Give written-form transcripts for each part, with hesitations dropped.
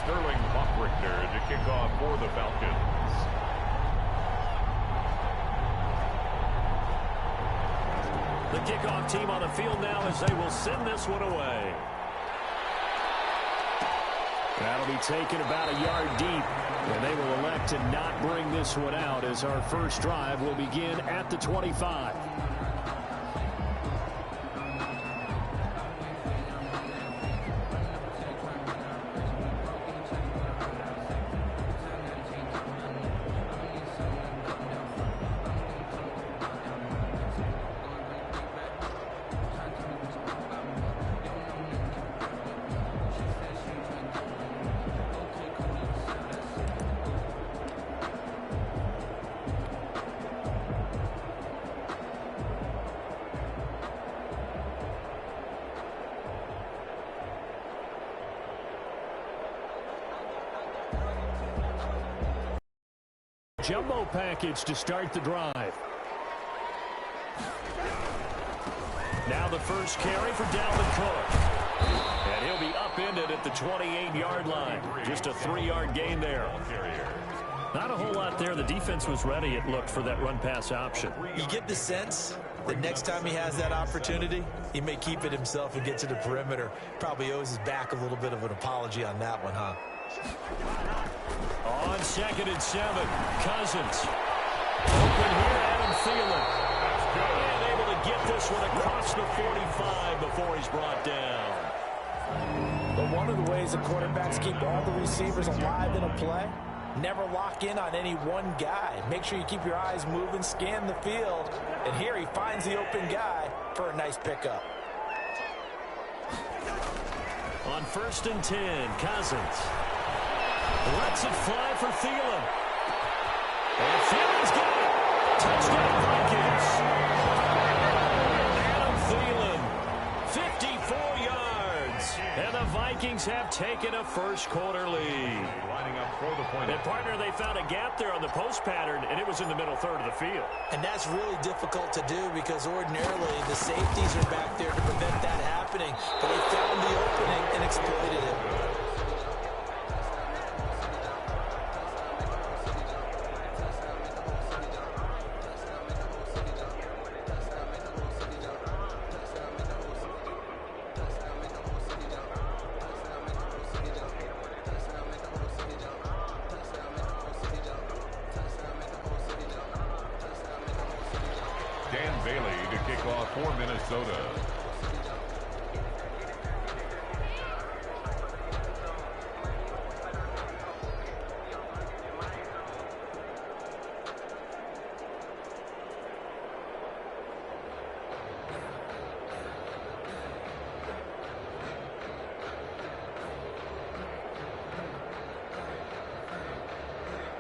To kick off for the Falcons. The kickoff team on the field now as they will send this one away. That'll be taken about a yard deep, and they will elect to not bring this one out as our first drive will begin at the 25. Jumbo package to start the drive. Now the first carry for Dalvin Cook. And he'll be upended at the 28-yard line. Just a 3-yard gain there. Not a whole lot there. The defense was ready, it looked, for that run-pass option. You get the sense that next time he has that opportunity, he may keep it himself and get to the perimeter. Probably owes his back a little bit of an apology on that one, huh? On 2nd and 7, Cousins. Open here, Adam Thielen. And able to get this one across the 45 before he's brought down. But one of the ways the quarterbacks keep all the receivers alive in a play, never lock in on any one guy. Make sure you keep your eyes moving, scan the field. And here he finds the open guy for a nice pickup. On 1st and 10, Cousins. Lets it fly for Thielen. And Thielen's got it. Touchdown Vikings. Adam Thielen, 54 yards. And the Vikings have taken a first-quarter lead. Lining up for the point. And, partner, they found a gap there on the post pattern, and it was in the middle third of the field. And that's really difficult to do because ordinarily the safeties are back there to prevent that happening. But they found the opening and exploited it. For Minnesota.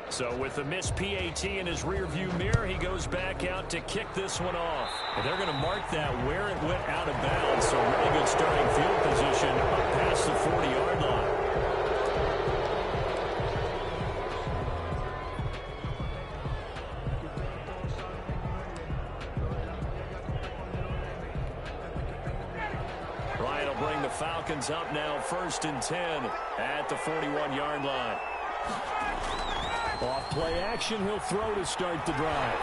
So with the missed PAT in his rearview mirror, he goes back out to kick this one off. And they're going to mark that where it went out of bounds. So really good starting field position up past the 40-yard line. Ryan will bring the Falcons up now 1st and 10 at the 41-yard line. Off play action, he'll throw to start the drive.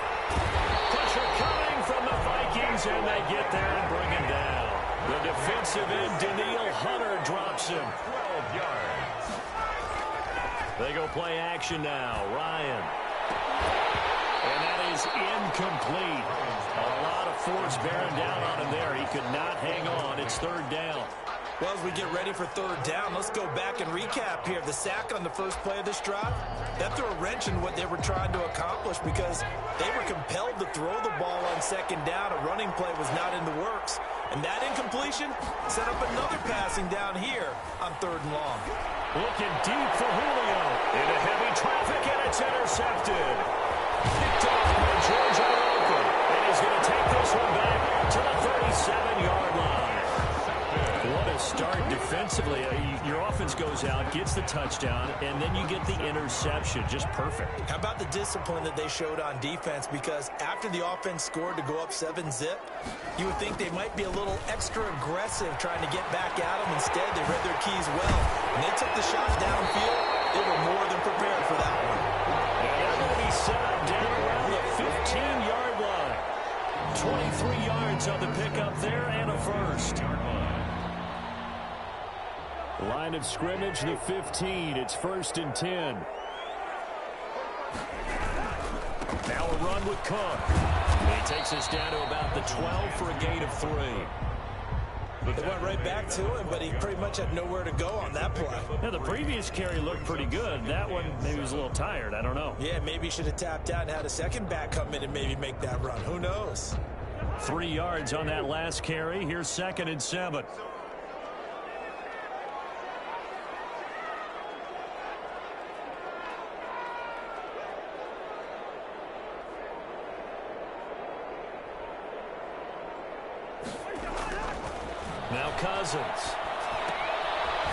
Pressure coming from the Vikings, and they get there and bring him down. The defensive end, Daniil Hunter, drops him. 12 yards. They go play action now. Ryan. And that is incomplete. A lot of force bearing down on him there. He could not hang on. It's 3rd down. Well, as we get ready for 3rd down, let's go back and recap here. The sack on the first play of this drive, that threw a wrench in what they were trying to accomplish because they were compelled to throw the ball on 2nd down. A running play was not in the works. And that incompletion set up another passing down here on 3rd and long. Looking deep for Julio. Into heavy traffic, and it's intercepted. Picked off by George Oroka. And he's going to take this one back to the 37-yard line. What a start defensively. Your offense goes out, gets the touchdown, and then you get the interception. Just perfect. How about the discipline that they showed on defense? Because after the offense scored to go up 7-zip, you would think they might be a little extra aggressive trying to get back at them. Instead, they read their keys well When they took the shots downfield, they were more than prepared for that one. And they're going to be set up down around the 15-yard line. 23 yards on the pickup there and a first. Line of scrimmage, the 15. It's 1st and 10. Now a run with Cook. He takes us down to about the 12 for a gain of 3. They went right back to him, but he pretty much had nowhere to go on that play. Now, the previous carry looked pretty good. That one, maybe was a little tired. I don't know. Yeah, maybe he should have tapped out and had a second back come in and maybe make that run. Who knows? 3 yards on that last carry. Here's 2nd and 7. Now Cousins.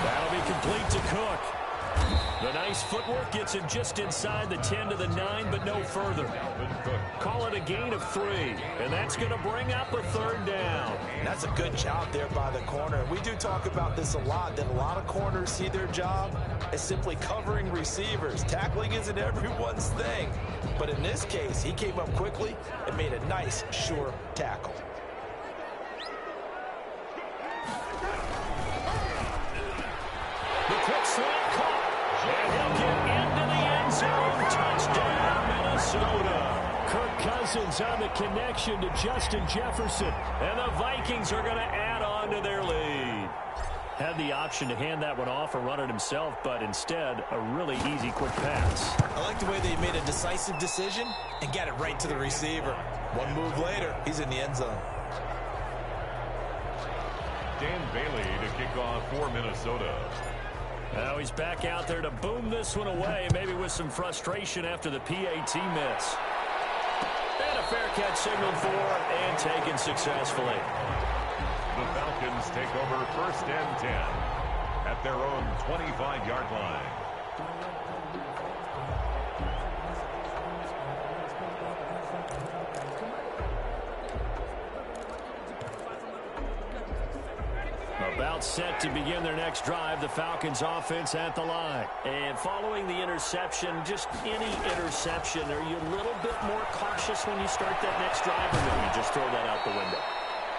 That'll be complete to Cook. The nice footwork gets him just inside the 10 to the 9, but no further. Call it a gain of 3, and that's going to bring up a 3rd down. That's a good job there by the corner. We do talk about this a lot, that a lot of corners see their job as simply covering receivers. Tackling isn't everyone's thing. But in this case, he came up quickly and made a nice, sure tackle. The quick slant caught. And he'll get into the end zone. Touchdown, Minnesota. Kirk Cousins on the connection to Justin Jefferson. And the Vikings are going to add on to their lead. Had the option to hand that one off or run it himself, but instead, a really easy, quick pass. I like the way they made a decisive decision and got it right to the receiver. One move later, he's in the end zone. Dan Bailey to kick off for Minnesota. Now he's back out there to boom this one away, maybe with some frustration after the PAT miss. And a fair catch signaled for and taken successfully. The Falcons take over 1st and 10 at their own 25-yard line. About set to begin their next drive, the Falcons offense at the line. And following the interception, just any interception, are you a little bit more cautious when you start that next drive, or no, you just throw that out the window?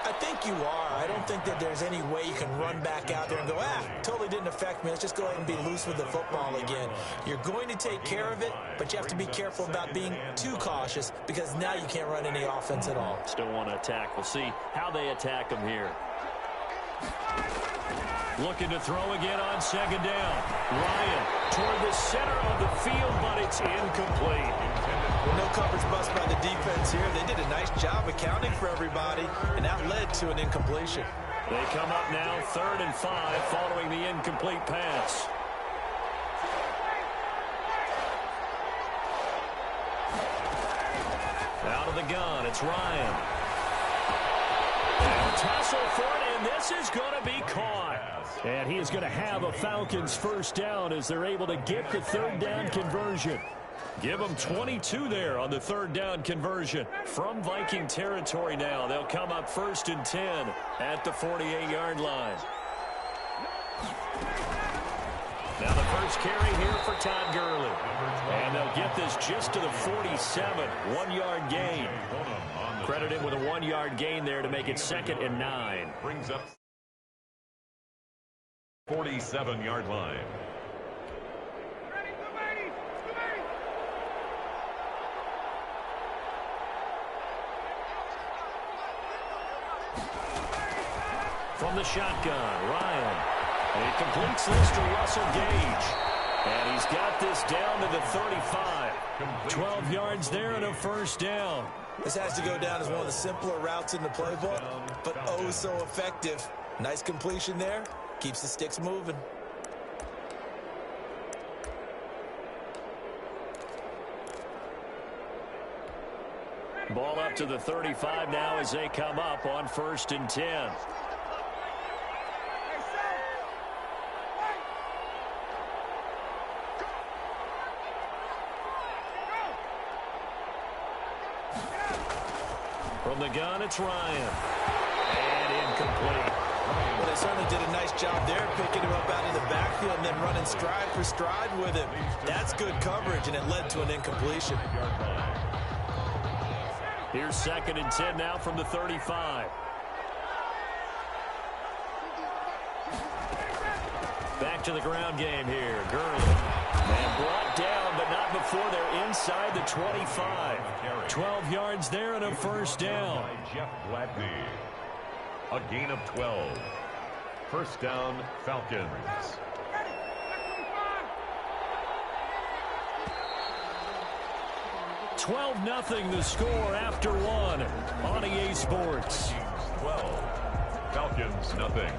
I think you are. I don't think that there's any way you can run back out there and go, totally didn't affect me. Let's just go ahead and be loose with the football again. You're going to take care of it, but you have to be careful about being too cautious because now you can't run any offense at all. Still want to attack. We'll see how they attack them here. Looking to throw again on 2nd down. Ryan toward the center of the field, but it's incomplete. No coverage bust by the defense here. They did a nice job accounting for everybody, and that led to an incompletion. They come up now 3rd and 5 following the incomplete pass. Out of the gun, it's Ryan. And tussle for it, and this is going to be caught. And he is going to have a Falcons 1st down as they're able to get the 3rd down conversion. Give them 22 there on the 3rd down conversion. From Viking territory now, they'll come up 1st and 10 at the 48-yard line. Now the first carry here for Todd Gurley. And they'll get this just to the 47, 1-yard gain. Credit him with a 1-yard gain there to make it 2nd and 9. Brings up 47-yard line. From the shotgun, Ryan. And he completes this to Russell Gage. And he's got this down to the 35. 12 yards there and a 1st down. This has to go down as one of the simpler routes in the playbook, but oh so effective. Nice completion there. Keeps the sticks moving. Ball up to the 35 now as they come up on 1st and 10. From the gun, it's Ryan. And incomplete. What they certainly did a nice job there, picking him up out of the backfield and then running stride for stride with him. That's good coverage, and it led to an incompletion. Here's 2nd and 10 now from the 35. Back to the ground game here. Gurley. And brought down, but not before they're inside the 25. 12 yards there and a first down. Jeff Gladney. A gain of 12. First down, Falcons. 12-0 the score after one on EA Sports. 12. Falcons, nothing.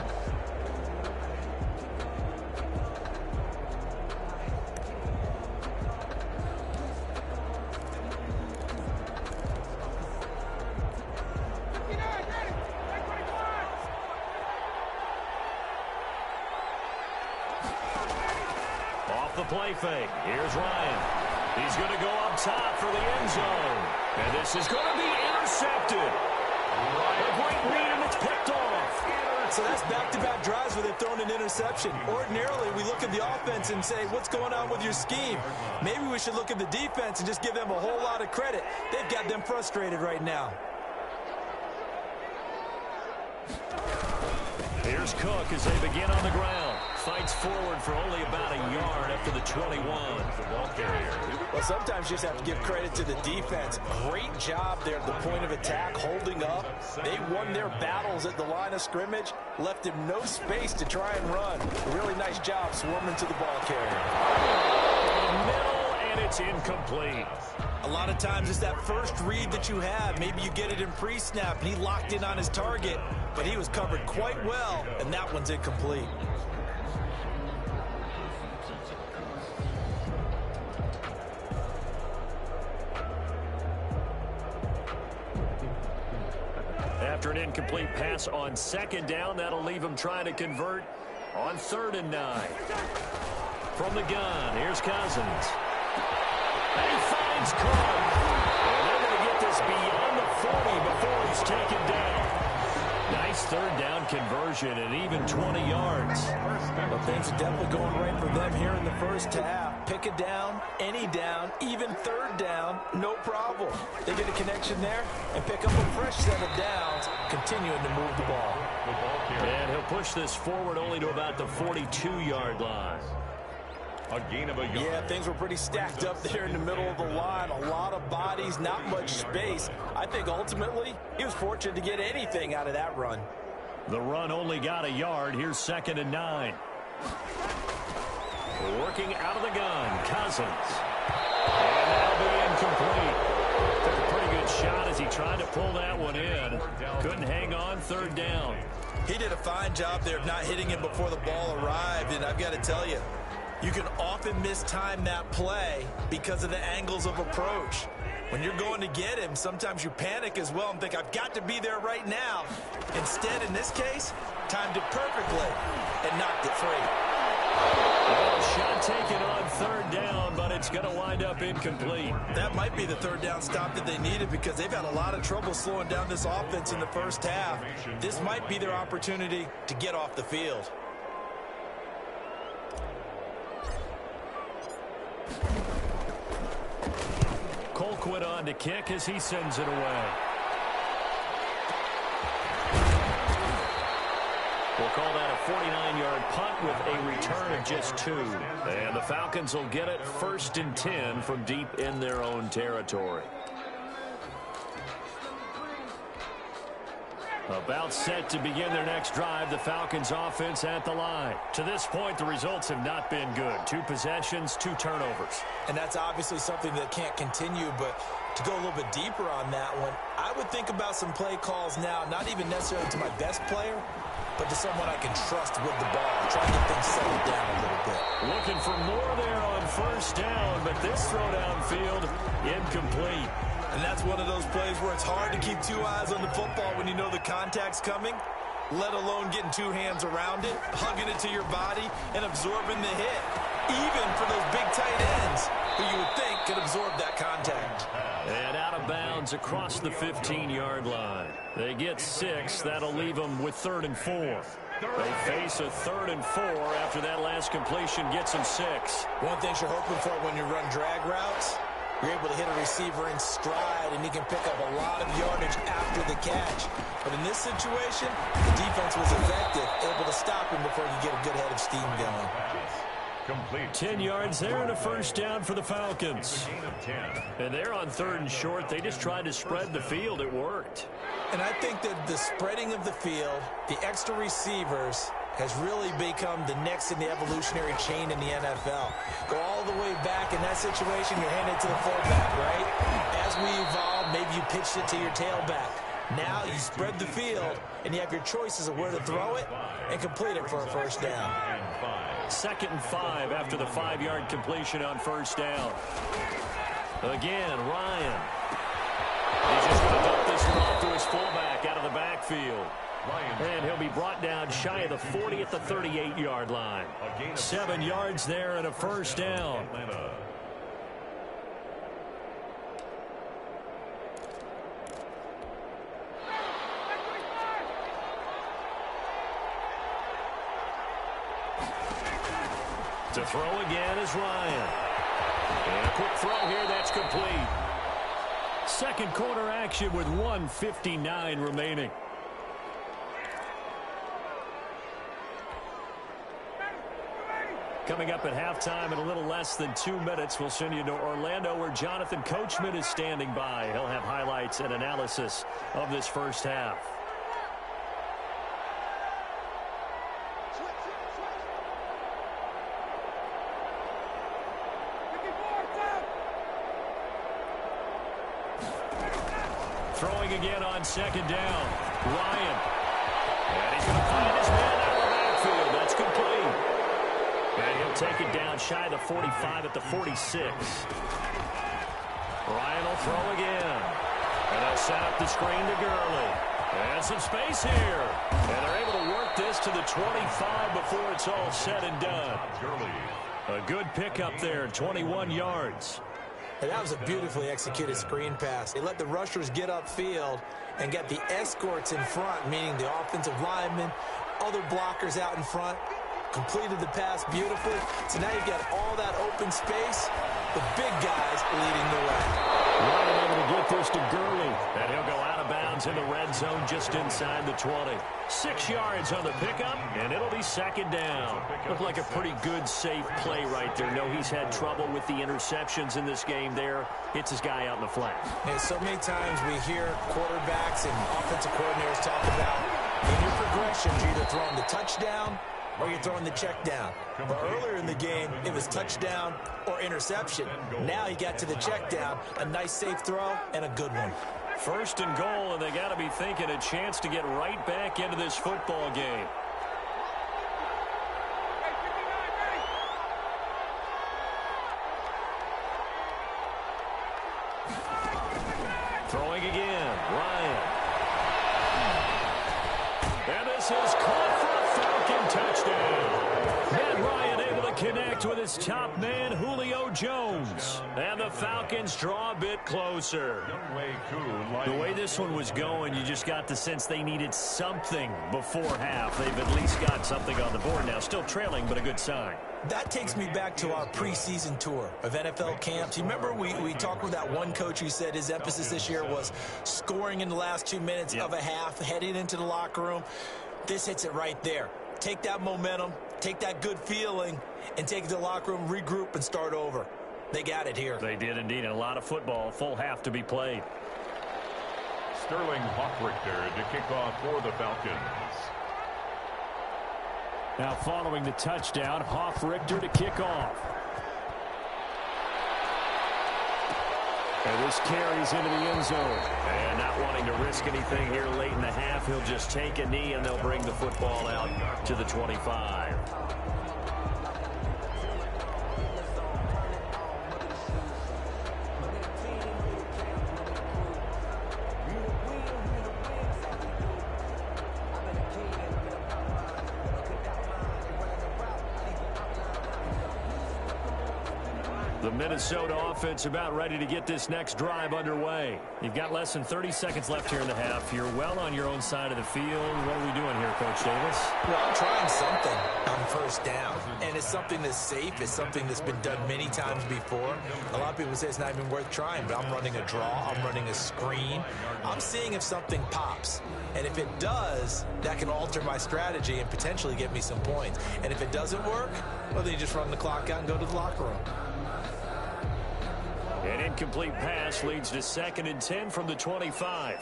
Off the play fake. Here's Ryan. He's going to go up top for the end zone. And this is going to be intercepted. A great read, and it's picked off. So that's back-to-back drives where they've thrown an interception. Ordinarily, we look at the offense and say, what's going on with your scheme? Maybe we should look at the defense and just give them a whole lot of credit. They've got them frustrated right now. Here's Cook as they begin on the ground. Fights forward for only about a yard up to the 21. The ball carrier. Well, sometimes you just have to give credit to the defense. Great job there at the point of attack, holding up. They won their battles at the line of scrimmage, left him no space to try and run. Really nice job swarming to the ball carrier. Middle, and it's incomplete. A lot of times it's that first read that you have. Maybe you get it in pre-snap, and he locked in on his target, but he was covered quite well, and that one's incomplete. After an incomplete pass on 2nd down, that'll leave him trying to convert on 3rd and 9. From the gun, here's Cousins. And he finds Cook. And they're going to get this beyond the 40 before he's taken down. Nice 3rd down conversion and even 20 yards. Well, things are definitely going right for them here in the first half. Pick a down, any down, even 3rd down, no problem. They get a connection there and pick up a fresh set of downs, continuing to move the ball. And he'll push this forward only to about the 42-yard line. A gain of a yard. Yeah, things were pretty stacked up there in the middle of the line. A lot of bodies, not much space. I think ultimately he was fortunate to get anything out of that run. The run only got a yard. Here's 2nd and 9. Working out of the gun, Cousins. And that'll be incomplete. Took a pretty good shot as he tried to pull that one in. Couldn't hang on, 3rd down. He did a fine job there of not hitting him before the ball arrived, and I've got to tell you, you can often mistime that play because of the angles of approach. When you're going to get him, sometimes you panic as well and think, I've got to be there right now. Instead, in this case, timed it perfectly and knocked it free. Well, shot taken on 3rd down, but it's going to wind up incomplete. That might be the 3rd down stop that they needed because they've had a lot of trouble slowing down this offense in the first half. This might be their opportunity to get off the field. Colquitt on to kick as he sends it away. We'll call that a 49-yard punt with a return of just 2. And the Falcons will get it 1st and 10 from deep in their own territory. About set to begin their next drive, the Falcons offense at the line. To this point, the results have not been good. 2 possessions, 2 turnovers. And that's obviously something that can't continue, but to go a little bit deeper on that one, I would think about some play calls now, not even necessarily to my best player, but to someone I can trust with the ball. Try to get things settled down a little bit. Looking for more there on 1st down, but this throw downfield incomplete. And that's one of those plays where it's hard to keep 2 eyes on the football when you know the contact's coming, let alone getting 2 hands around it, hugging it to your body, and absorbing the hit. Even for those big tight ends who you would think could absorb that contact. And out of bounds across the 15-yard line. They get 6. That'll leave them with 3rd and 4. They face a 3rd and 4 after that last completion gets them 6. One thing you're hoping for when you run drag routes, you're able to hit a receiver in stride, and he can pick up a lot of yardage after the catch. But in this situation, the defense was effective, able to stop him before you get a good head of steam going. Complete. 10 yards there and a first down for the Falcons. And they're on 3rd and short. They just tried to spread the field. It worked. And I think that the spreading of the field, the extra receivers, has really become the next in the evolutionary chain in the NFL. Go all the way back in that situation, you're handed to the fullback, right? As we evolve, maybe you pitched it to your tailback. Now you spread the field, and you have your choices of where to throw it and complete it for a first down. 2nd and 5 after the 5-yard completion on first down. Again, Ryan. He's just going to dump this one off to his fullback out of the backfield. And he'll be brought down shy of the 40 at the 38-yard line. 7 yards there and a first down. To throw again is Ryan. And a quick throw here, that's complete. Second quarter action with 1:59 remaining. Coming up at halftime in a little less than 2 minutes, we'll send you to Orlando where Jonathan Coachman is standing by. He'll have highlights and analysis of this first half. Throwing again on 2nd down. Ryan. And he's going to find his man out of the backfield. That's complete. And he'll take it down shy of the 45 at the 46. Ryan will throw again. And they'll set up the screen to Gurley. And some space here. And they're able to work this to the 25 before it's all said and done. A good pickup there, 21 yards. And that was a beautifully executed screen pass. They let the rushers get upfield and get the escorts in front, meaning the offensive linemen, other blockers out in front. Completed the pass beautifully. So now you've got all that open space, the big guys leading the way. Ryan able to get this to Gurley. And he'll go out of bounds in the red zone just inside the 20. 6 yards on the pickup, and it'll be 2nd down. Looked like a pretty good, safe play right there. No, he's had trouble with the interceptions in this game there. Hits his guy out in the flat. And so many times we hear quarterbacks and offensive coordinators talk about in your progressions, you're either throwing the touchdown or you're throwing the check down. But earlier in the game, it was touchdown or interception. Now he got to the check down, a nice safe throw and a good one. 1st and goal, and they got to be thinking a chance to get right back into this football game. Throwing again, Ryan. And this is caught for a Falcon touchdown. Matt Ryan able to connect with his top man, Julio Jones. And the Falcons draw a bit closer. The way this one was going, you just got the sense they needed something before half. They've at least got something on the board now. Still trailing, but a good sign. That takes me back to our preseason tour of NFL camps. You remember we talked with that one coach who said his emphasis this year was scoring in the last 2 minutes of a half, heading into the locker room. This hits it right there. Take that momentum, take that good feeling, and take it to the locker room, regroup, and start over. They got it here. They did indeed, and a lot of football, full half to be played. Sterling Hoffrichter to kick off for the Falcons. Now following the touchdown, Hoffrichter to kick off. And this carries into the end zone. And not wanting to risk anything here late in the half, he'll just take a knee and they'll bring the football out to the 25. The Minnesota offense about ready to get this next drive underway. You've got less than 30 seconds left here in the half. You're well on your own side of the field. What are we doing here, Coach Davis? Well, I'm trying something on first down, and it's something that's safe. It's something that's been done many times before. A lot of people say it's not even worth trying, but I'm running a draw. I'm running a screen. I'm seeing if something pops. And if it does, that can alter my strategy and potentially get me some points. And if it doesn't work, well, then you just run the clock out and go to the locker room. An incomplete pass leads to 2nd and 10 from the 25.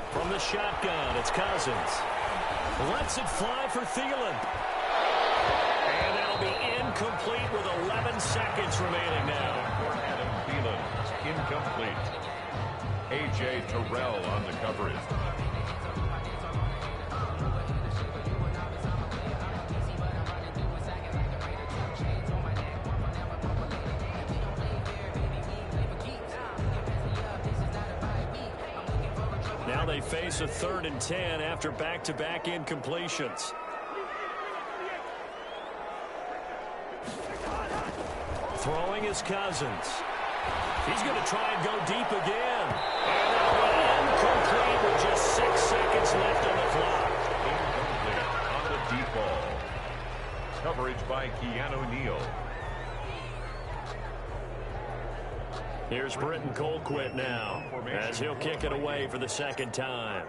From the shotgun, it's Cousins. Lets it fly for Thielen. And that'll be incomplete with 11 seconds remaining now. Adam Thielen, incomplete. A.J. Terrell on the coverage. Now they face a 3rd and 10 after back-to-back incompletions. Throwing is Cousins. He's going to try and go deep again. And that'll be incomplete with just 6 seconds left on the clock. Incomplete on the deep ball. Coverage by Keanu Neal. Here's Britton Colquitt now, as he'll kick it away for the 2nd time.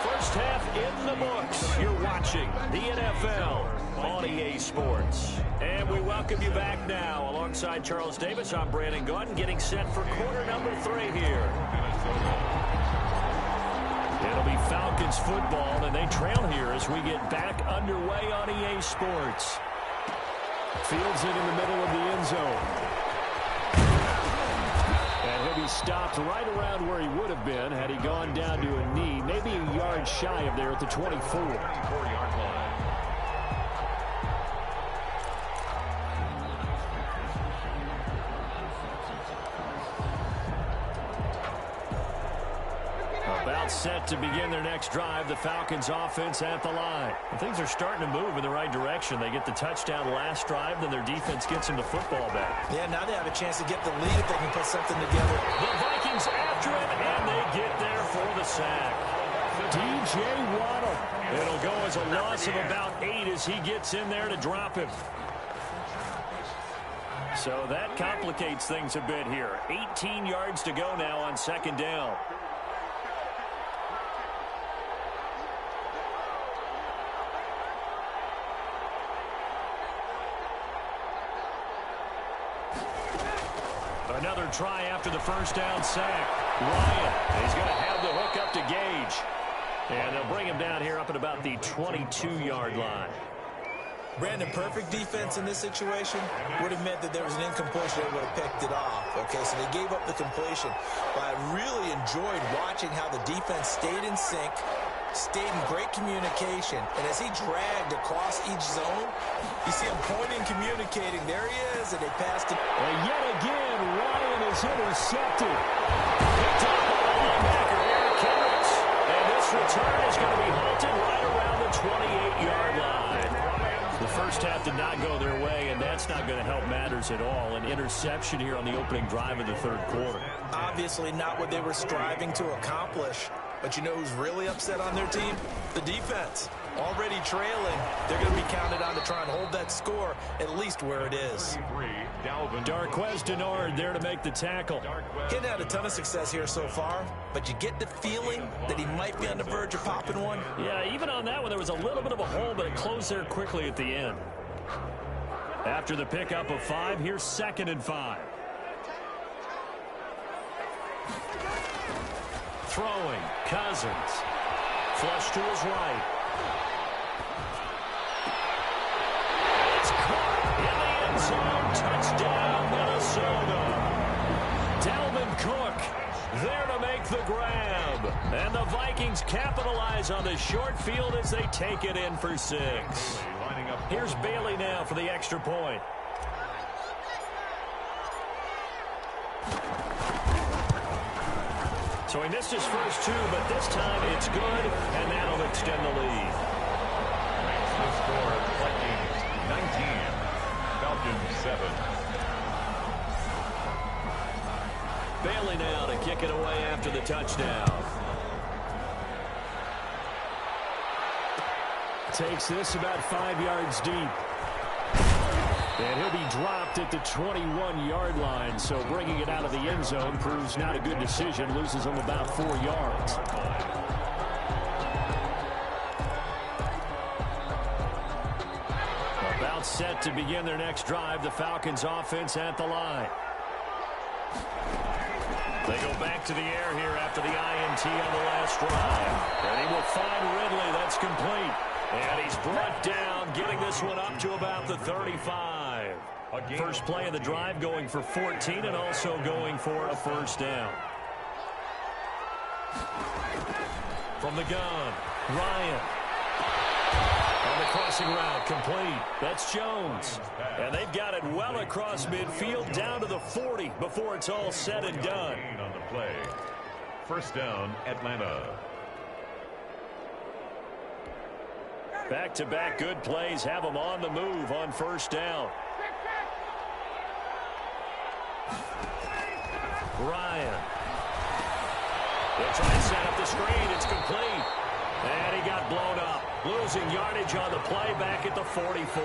First half in the books. You're watching the NFL on EA Sports. And we welcome you back now. Alongside Charles Davis, I'm Brandon Gaudin, getting set for quarter number 3 here. It'll be Falcons football, and they trail here as we get back underway on EA Sports. Fields it in the middle of the end zone. And he'll be stopped right around where he would have been had he gone down to a knee, maybe a yard shy of there at the 24. 24-yard line. About set to begin their next drive. The Falcons offense at the line. And things are starting to move in the right direction. They get the touchdown last drive, then their defense gets them the football back. Yeah, now they have a chance to get the lead if they can put something together. The Vikings after him, and they get there for the sack. DJ Waddle. It'll go as a loss of about 8 as he gets in there to drop him. So that complicates things a bit here. 18 yards to go now on 2nd down. Another try after the first down sack. Ryan, he's going to have the hook up to Gage. And they'll bring him down here up at about the 22-yard line. Brandon, perfect defense in this situation would have meant that there was an incompletion. They would have picked it off. Okay, so they gave up the completion. But I really enjoyed watching how the defense stayed in sync, stayed in great communication. And as he dragged across each zone, you see him pointing, communicating. There he is, and they passed it. And yet again, Ryan is intercepted. Picked up by linebacker Eric Kendricks. And this return is going to be halted right around the 28-yard line. The first half did not go their way, and that's not going to help matters at all. An interception here on the opening drive of the 3rd quarter. Obviously not what they were striving to accomplish. But you know who's really upset on their team? The defense. Already trailing. They're going to be counted on to try and hold that score at least where it is. Darquez Denard there to make the tackle. He hadn't had a ton of success here so far, but you get the feeling that he might be on the verge of popping one. Yeah, even on that one, there was a little bit of a hole, but it closed there quickly at the end. After the pickup of 5, here's 2nd and 5. Throwing, Cousins. Flush to his right. It's caught in the end zone. Touchdown, Minnesota. Dalvin Cook there to make the grab. And the Vikings capitalize on the short field as they take it in for 6. Here's Bailey now for the extra point. So he missed his first two, but this time it's good, and that'll extend the lead. Makes the score Vikings 19, Falcons 7. Bailey now to kick it away after the touchdown. Takes this about 5 yards deep. And he'll be dropped at the 21-yard line, so bringing it out of the end zone proves not a good decision. Loses him about 4 yards. About set to begin their next drive. The Falcons offense at the line. They go back to the air here after the INT on the last drive. And he will find Ridley. That's complete. And he's brought down, getting this one up to about the 35. First play of the drive, going for 14 and also going for a first down. From the gun, Ryan. On the crossing route, complete. That's Jones. And they've got it well across midfield down to the 40 before it's all said and done. On the play. First down, Atlanta. Back-to-back good plays have them on the move on first down. Ryan. They'll try and set up the screen. It's complete. And he got blown up. Losing yardage on the play back at the 44.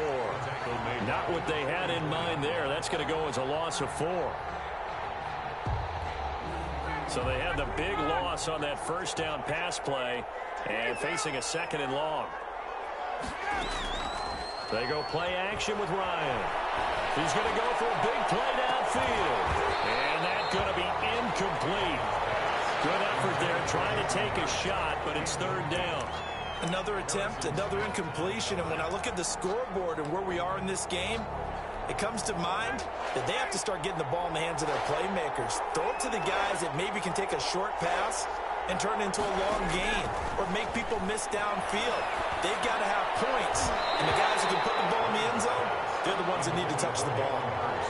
Not what they had in mind there. That's going to go as a loss of 4. So they had the big loss on that first down pass play and facing a second and long. They go play action with Ryan. He's going to go for a big play downfield. And that's going to be incomplete. Good effort there trying to take a shot, but it's third down. Another attempt, another incompletion. And when I look at the scoreboard and where we are in this game, it comes to mind that they have to start getting the ball in the hands of their playmakers. Throw it to the guys that maybe can take a short pass and turn it into a long gain or make people miss downfield. They've got to have points. And the guys who can put the ball in the end zone, they're the ones that need to touch the ball.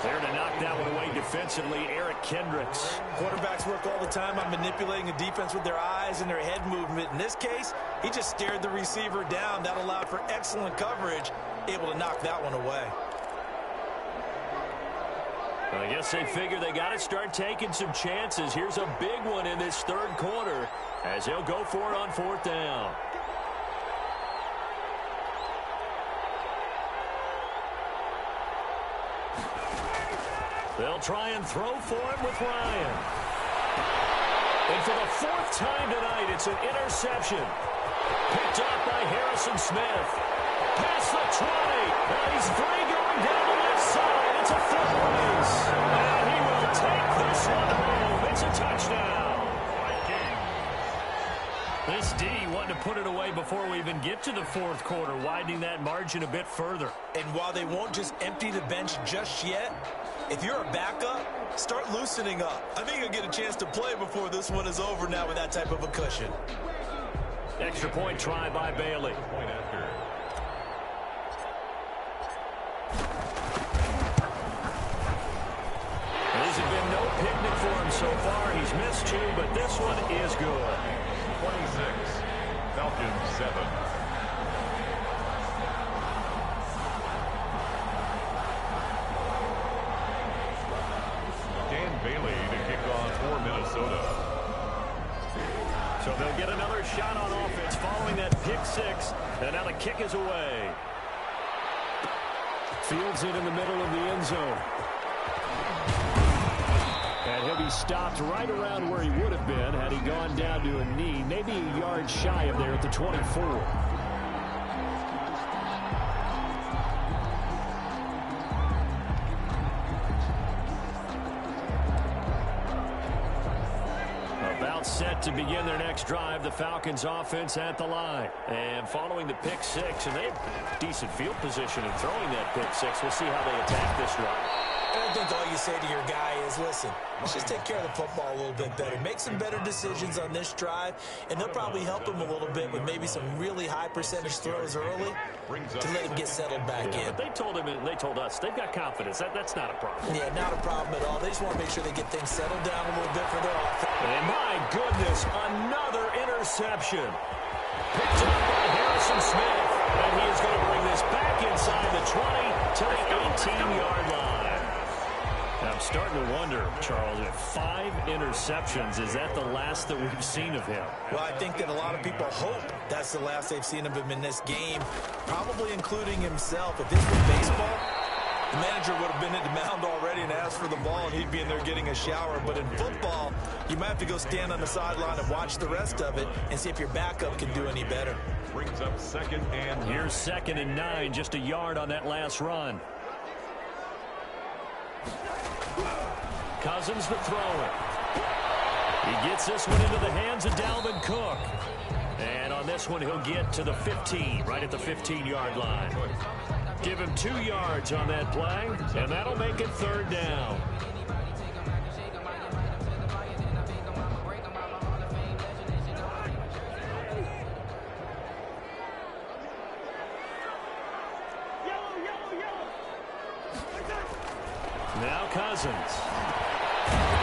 There to knock that one away defensively, Eric Kendricks. Quarterbacks work all the time on manipulating a defense with their eyes and their head movement. In this case, he just stared the receiver down. That allowed for excellent coverage, able to knock that one away. I guess they figure they got to start taking some chances. Here's a big one in this third quarter as they'll go for it on fourth down. They'll try and throw for it with Ryan. And for the fourth time tonight, it's an interception. Picked up by Harrison Smith. Past the 20. And he's free going down the left side. It's a foot race. And he will take this one home. It's a touchdown. This D wanting to put it away before we even get to the fourth quarter, widening that margin a bit further. And while they won't just empty the bench just yet, if you're a backup, start loosening up. I think you'll get a chance to play before this one is over now with that type of a cushion. Extra point try by Bailey. Point after. These have been no picnic for him so far. He's missed 2, but this one is good. 26, Falcons 7. Dan Bailey to kick off for Minnesota. So they'll get another shot on offense following that pick 6. And now the kick is away. Fields it in the middle of the end zone. And he'll be stopped right around where he would have been had he gone down to a knee, maybe a yard shy of there at the 24. About set to begin their next drive, the Falcons offense at the line. And following the pick 6, and they have decent field position in throwing that pick 6. We'll see how they attack this drive. I don't think think all you say to your guy is, listen, let's just take care of the football a little bit better. Make some better decisions on this drive, and they'll probably help him a little bit with maybe some really high percentage throws early to let him get settled back in. But they told him, and they told us, they've got confidence. That's not a problem. Yeah, not a problem at all. They just want to make sure they get things settled down a little bit for their offense. And my goodness, another interception. Picked up by Harrison Smith. And he is going to bring this back inside the 20 to the 18-yard line. Now, I'm starting to wonder, Charles, if 5 interceptions, is that the last that we've seen of him? Well, I think that a lot of people hope that's the last they've seen of him in this game, probably including himself. If this was baseball, the manager would have been at the mound already and asked for the ball, and he'd be in there getting a shower. But in football, you might have to go stand on the sideline and watch the rest of it and see if your backup can do any better. Brings up 2nd and Here's 2nd and 9, just a yard on that last run. Cousins the thrower. He gets this one into the hands of Dalvin Cook. And on this one, he'll get to the 15, right at the 15-yard line. Give him 2 yards on that play, and that'll make it 3rd down. Now Cousins.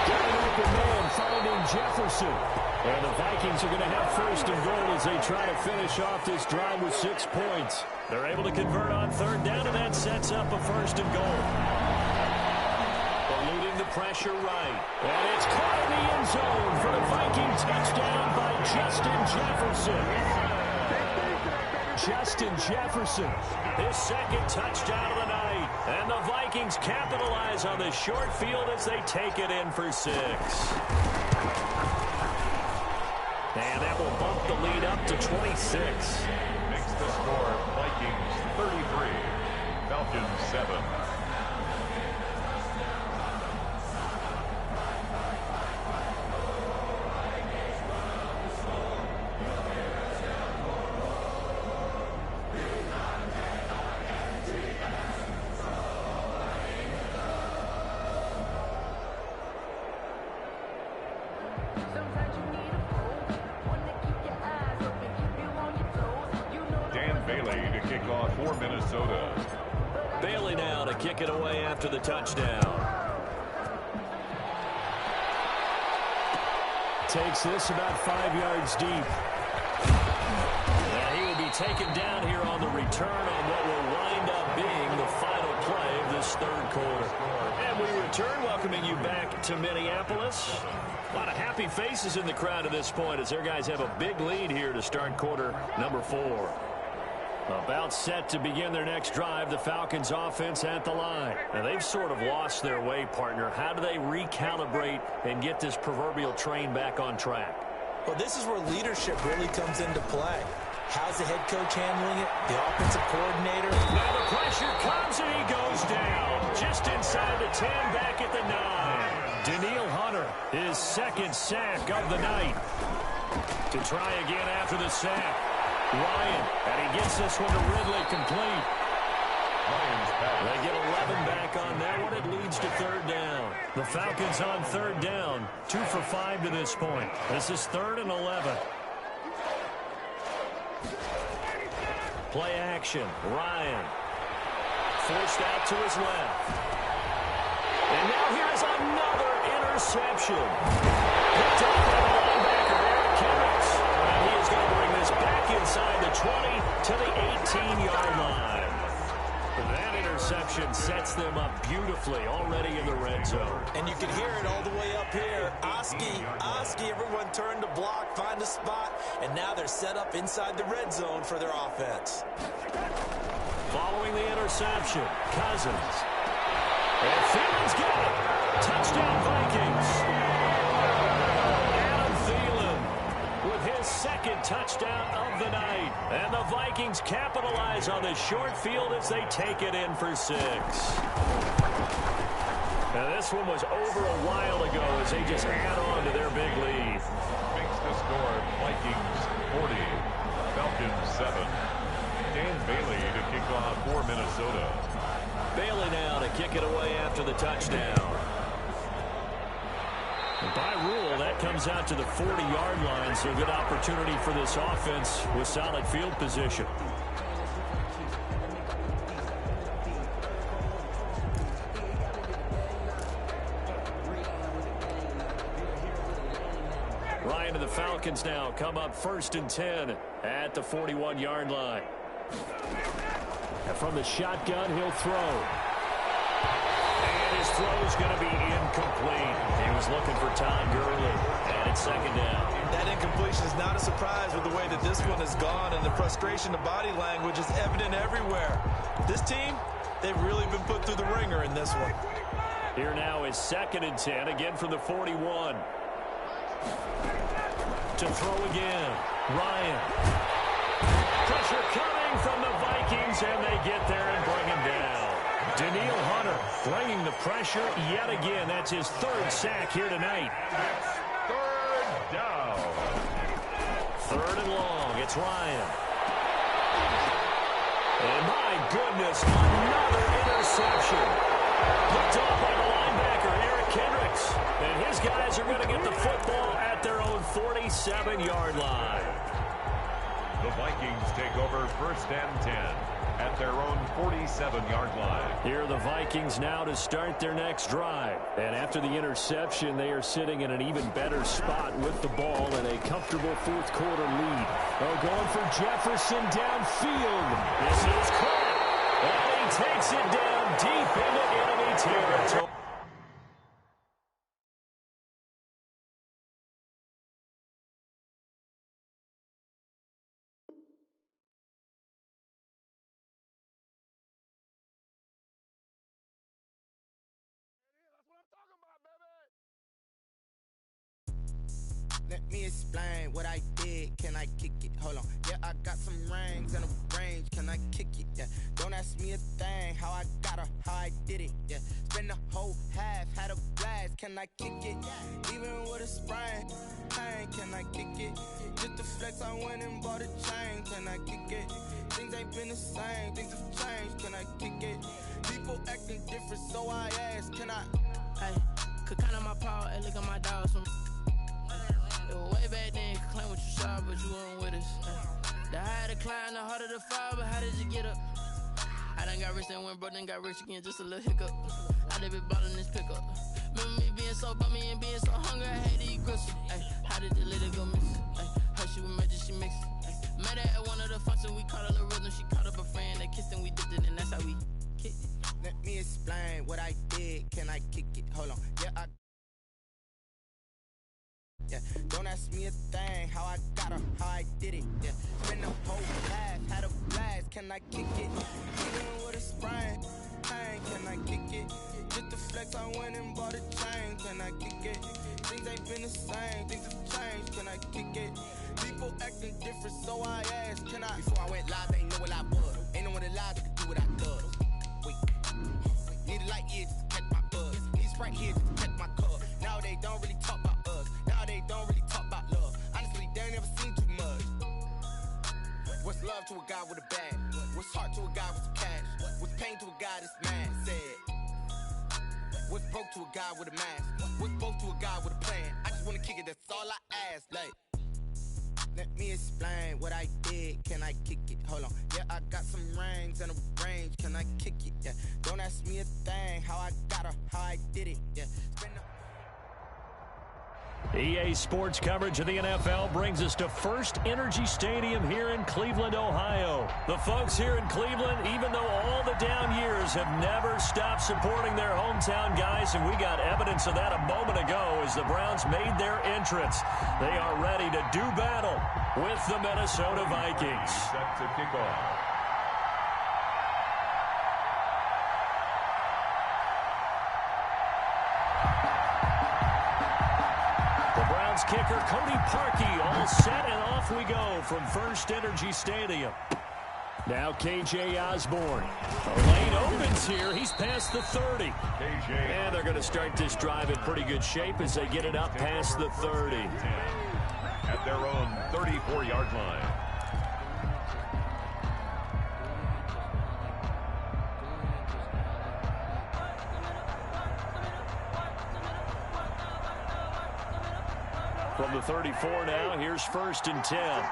Got an open man finding Jefferson. And the Vikings are going to have 1st and goal as they try to finish off this drive with 6 points. They're able to convert on 3rd down, and that sets up a 1st and goal. Eluding the pressure right. And it's caught in the end zone for the Viking touchdown by Justin Jefferson. Justin Jefferson, his 2nd touchdown of the night. And the Vikings capitalize on the short field as they take it in for 6. And that will bump the lead up to 26. makes the score Vikings 33, Falcons 7. Kick it away after the touchdown. Takes this about 5 yards deep. And he will be taken down here on the return on what will wind up being the final play of this 3rd quarter. And we return, welcoming you back to Minneapolis. A lot of happy faces in the crowd at this point as their guys have a big lead here to start quarter number 4. About set to begin their next drive, the Falcons offense at the line. Now, they've sort of lost their way, partner. How do they recalibrate and get this proverbial train back on track? Well, this is where leadership really comes into play. How's the head coach handling it? The offensive coordinator? Now the pressure comes and he goes down. Just inside the 10, back at the 9. Daniil Hunter, his 2nd sack of the night. To try again after the sack. Ryan, and he gets this one to Ridley complete. They get 11 back on that one. It leads to 3rd down. The Falcons on 3rd down. 2 for 5 to this point. This is 3rd and 11. Play action. Ryan. Forced out to his left. And now here's another interception. Picked up by the linebacker, Eric Kendricks. And he is going to bring this back inside the 20 to the 18-yard line. That interception sets them up beautifully already in the red zone. And you can hear it all the way up here. Oski, everyone turned to block, find a spot, and now they're set up inside the red zone for their offense. Following the interception, Cousins. And Thielen's got it. Touchdown Vikings. His 2nd touchdown of the night. And the Vikings capitalize on the short field as they take it in for 6. Now this one was over a while ago as they just add on to their big lead. Makes the score Vikings 40, Falcons 7. Dan Bailey to kick off for Minnesota. Bailey now to kick it away after after the touchdown. And by rule, that comes out to the 40-yard line, so good opportunity for this offense with solid field position. Ryan and the Falcons now come up 1st and 10 at the 41-yard line. And from the shotgun, he'll throw. And his throw is going to be incomplete. He was looking for Todd Gurley, and it's 2nd down. That incompletion is not a surprise with the way that this one has gone, and the frustration of body language is evident everywhere. This team, they've really been put through the ringer in this one. Here now is 2nd and 10, again from the 41. To throw again, Ryan. Pressure coming from the Vikings, and they get there and bring him down. Daniil Hunter bringing the pressure yet again. That's his 3rd sack here tonight. 3rd down. 3rd and long. It's Ryan. And my goodness, another interception. Picked off by the linebacker, Eric Kendricks. And his guys are going to get the football at their own 47-yard line. The Vikings take over 1st and 10 at their own 47-yard line. Here are the Vikings now to start their next drive. And after the interception, they are sitting in an even better spot with the ball and a comfortable 4th quarter lead. They're going for Jefferson downfield. This is caught. And he takes it down deep into enemy territory. Let me explain what I did. Can I kick it? Hold on. Yeah, I got some rings and a range. Can I kick it? Yeah. Don't ask me a thing. How I got her, how I did it. Yeah. Spend the whole half, had a blast. Can I kick it? Even with a sprain. Pain, can I kick it? Just the flex, I went and bought a chain. Can I kick it? Things ain't been the same. Things have changed. Can I kick it? People acting different, so I ask. Can I? Hey, could count on my power and look at my dogs from. Way back then, you could claim what you saw, but you weren't with us. The higher the climb, the harder the fall, but how did you get up? I done got rich and went broke, then got rich again, just a little hiccup. I done been ballin' this pickup. Remember me being so bummy and being so hungry, I had to eat gristle. Ay, how did the little go miss? Ay, her she was magic, she mixed. Met her at one of the functions, we caught a little rhythm, she caught up a friend, they kissed and we dipped it, and that's how we kicked it. Let me explain what I did. Can I kick it? Hold on. Yeah, don't ask me a thing. How I got her, how I did it. Yeah, spend the whole half, had a blast. Can I kick it? Even with a sprain, pain. Can I kick it? Just the flex, I went and bought a chain. Can I kick it? Things ain't been the same. Things have changed. Can I kick it? People acting different, so I asked. Can I? Before I went live, they ain't know what I was. Ain't no one alive that could do what I does. Wait, need a light here just to catch my buzz. Need Sprite here just to catch my cup. Now they don't really talk about us. Now they don't really talk about love. Honestly, they ain't never seen too much. What's love to a guy with a bag? What's heart to a guy with some cash? What's pain to a guy that's mad? Said. What's broke to a guy with a mask? What's both to a guy with a plan? I just wanna kick it, that's all I ask. Like, let me explain what I did. Can I kick it? Hold on. Yeah, I got some rings and a range. Can I kick it? Yeah. Don't ask me a thing. How I got her, how I did it. Yeah. EA Sports coverage of the NFL brings us to First Energy Stadium here in Cleveland, Ohio. The folks here in Cleveland, even though all the down years, have never stopped supporting their hometown guys, and we got evidence of that a moment ago as the Browns made their entrance. They are ready to do battle with the Minnesota Vikings. Set to kick off. Kicker Cody Parkey all set, and off we go from First Energy Stadium. Now KJ Osborne. The lane opens here. He's past the 30. And they're going to start this drive in pretty good shape as they get it up past the 30. At their own 34-yard line. From the 34 now, here's 1st and 10.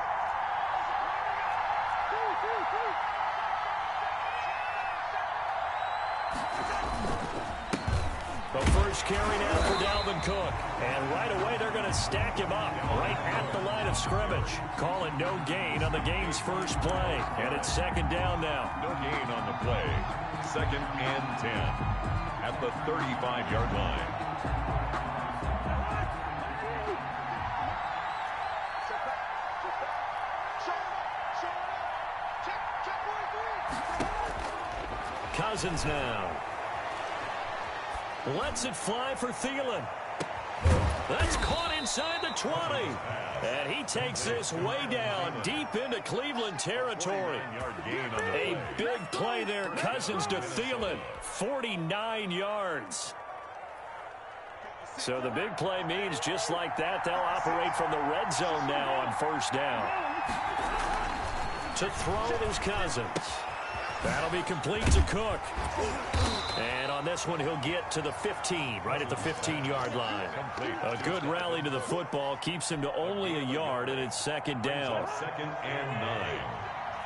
The first carry now for Dalvin Cook. And right away, they're going to stack him up right at the line of scrimmage. Call it no gain on the game's first play. And it's 2nd down now. No gain on the play. 2nd and 10 at the 35-yard line. Cousins now. Lets it fly for Thielen. That's caught inside the 20. And he takes this way down, deep into Cleveland territory. A big play there, Cousins to Thielen. 49 yards. So the big play means just like that, they'll operate from the red zone now on 1st down. To throw is Cousins. That'll be complete to Cook. And on this one, he'll get to the 15, right at the 15-yard line. A good rally to the football keeps him to only a yard, and it's 2nd down. 2nd and 9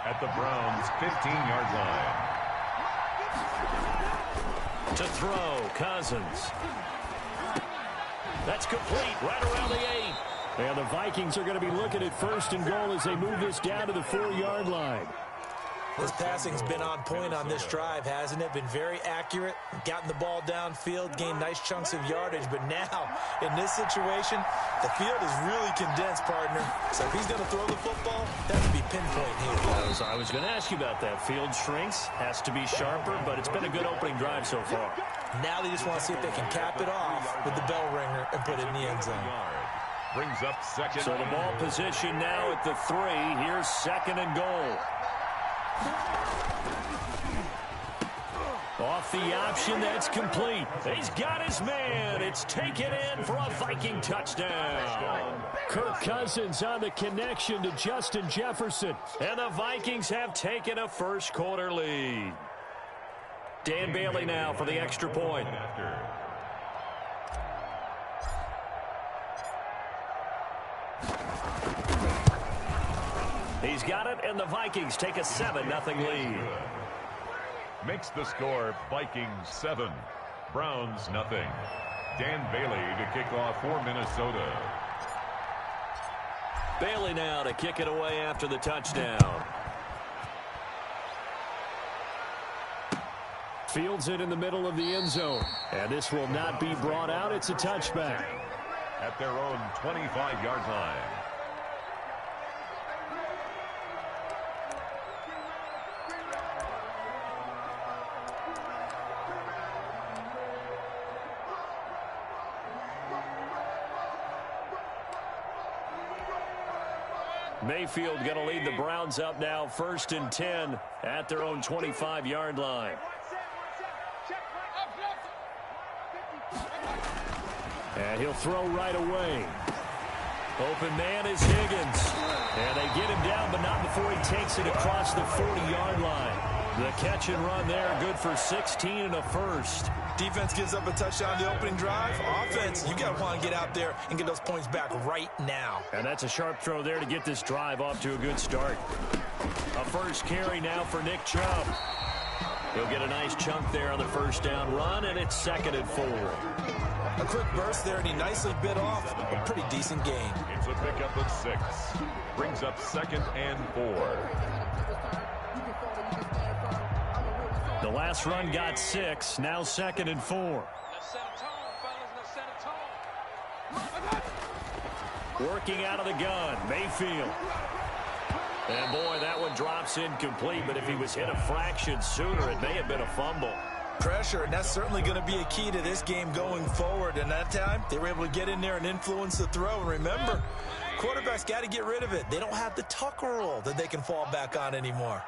at the Browns' 15-yard line. To throw, Cousins. That's complete, right around the 8. And the Vikings are going to be looking at 1st and goal as they move this down to the 4-yard line. This passing's been on point on this drive, hasn't it? Been very accurate, gotten the ball downfield, gained nice chunks of yardage. But now, in this situation, the field is really condensed, partner. So if he's going to throw the football, that would be pinpoint here. I was going to ask you about that. Field shrinks, has to be sharper, but it's been a good opening drive so far. Now they just want to see if they can cap it off with the bell ringer and put it in the end zone. Brings up 2nd. So the ball position now at the 3. Here's 2nd and goal. Off the option, that's complete. He's got his man. It's taken in for a Viking touchdown. Kirk Cousins on the connection to Justin Jefferson. And the Vikings have taken a first-quarter lead. Dan Bailey now for the extra point. He's got it, and the Vikings take a 7-0 lead. Makes the score Vikings 7, Browns 0. Dan Bailey to kick off for Minnesota. Bailey now to kick it away after the touchdown. Fields it in the middle of the end zone. And this will not be brought out. It's a touchback. At their own 25-yard line. Mayfield going to lead the Browns up now, 1st and 10 at their own 25-yard line. And he'll throw right away. Open man is Higgins. And they get him down, but not before he takes it across the 40-yard line. The catch and run there, good for 16 and a first. Defense gives up a touchdown the opening drive. Offense, you got to want to get out there and get those points back right now. And that's a sharp throw there to get this drive off to a good start. A first carry now for Nick Chubb. He'll get a nice chunk there on the first down run, and it's 2nd and 4. A quick burst there, and he nicely bit off a pretty decent gain. It's a pickup of 6. Brings up 2nd and 4. The last run got 6, now 2nd and 4. Working out of the gun, Mayfield. And boy, that one drops incomplete, but if he was hit a fraction sooner, it may have been a fumble. Pressure, and that's certainly going to be a key to this game going forward. And that time, they were able to get in there and influence the throw. And remember, quarterbacks got to get rid of it. They don't have the tuck rule that they can fall back on anymore.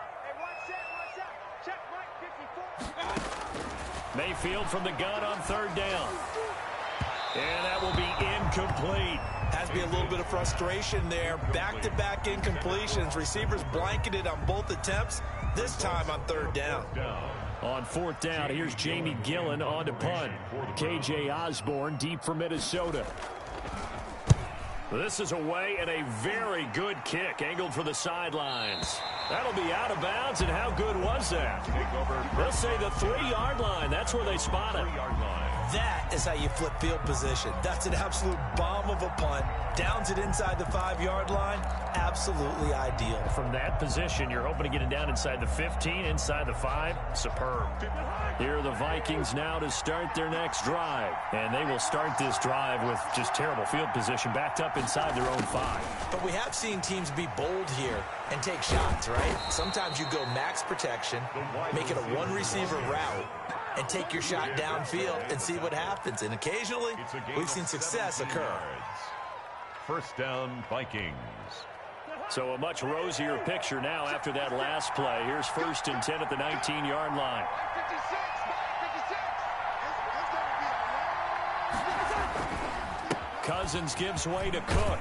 Mayfield from the gun on 3rd down. And that will be incomplete. Has to be a little bit of frustration there. Back-to-back incompletions. Receivers blanketed on both attempts, this time on 3rd down. On 4th down, here's Jamie Gillen on to punt. K.J. Osborne deep for Minnesota. This is away and a very good kick angled for the sidelines. That'll be out of bounds, and how good was that? They'll say the 3-yard line. That's where they spot it. That is how you flip field position. That's an absolute bomb of a punt. Downs it inside the 5-yard line. Absolutely ideal. From that position, you're hoping to get it down inside the 15, inside the 5. Superb. Here are the Vikings now to start their next drive. And they will start this drive with just terrible field position, backed up inside their own 5. But we have seen teams be bold here and take shots, right? Sometimes you go max protection, make it a one-receiver route, and take your shot downfield and see what happens. And occasionally, we've seen success occur. First down, Vikings. So a much rosier picture now after that last play. Here's 1st and 10 at the 19-yard line. Cousins gives way to Cook.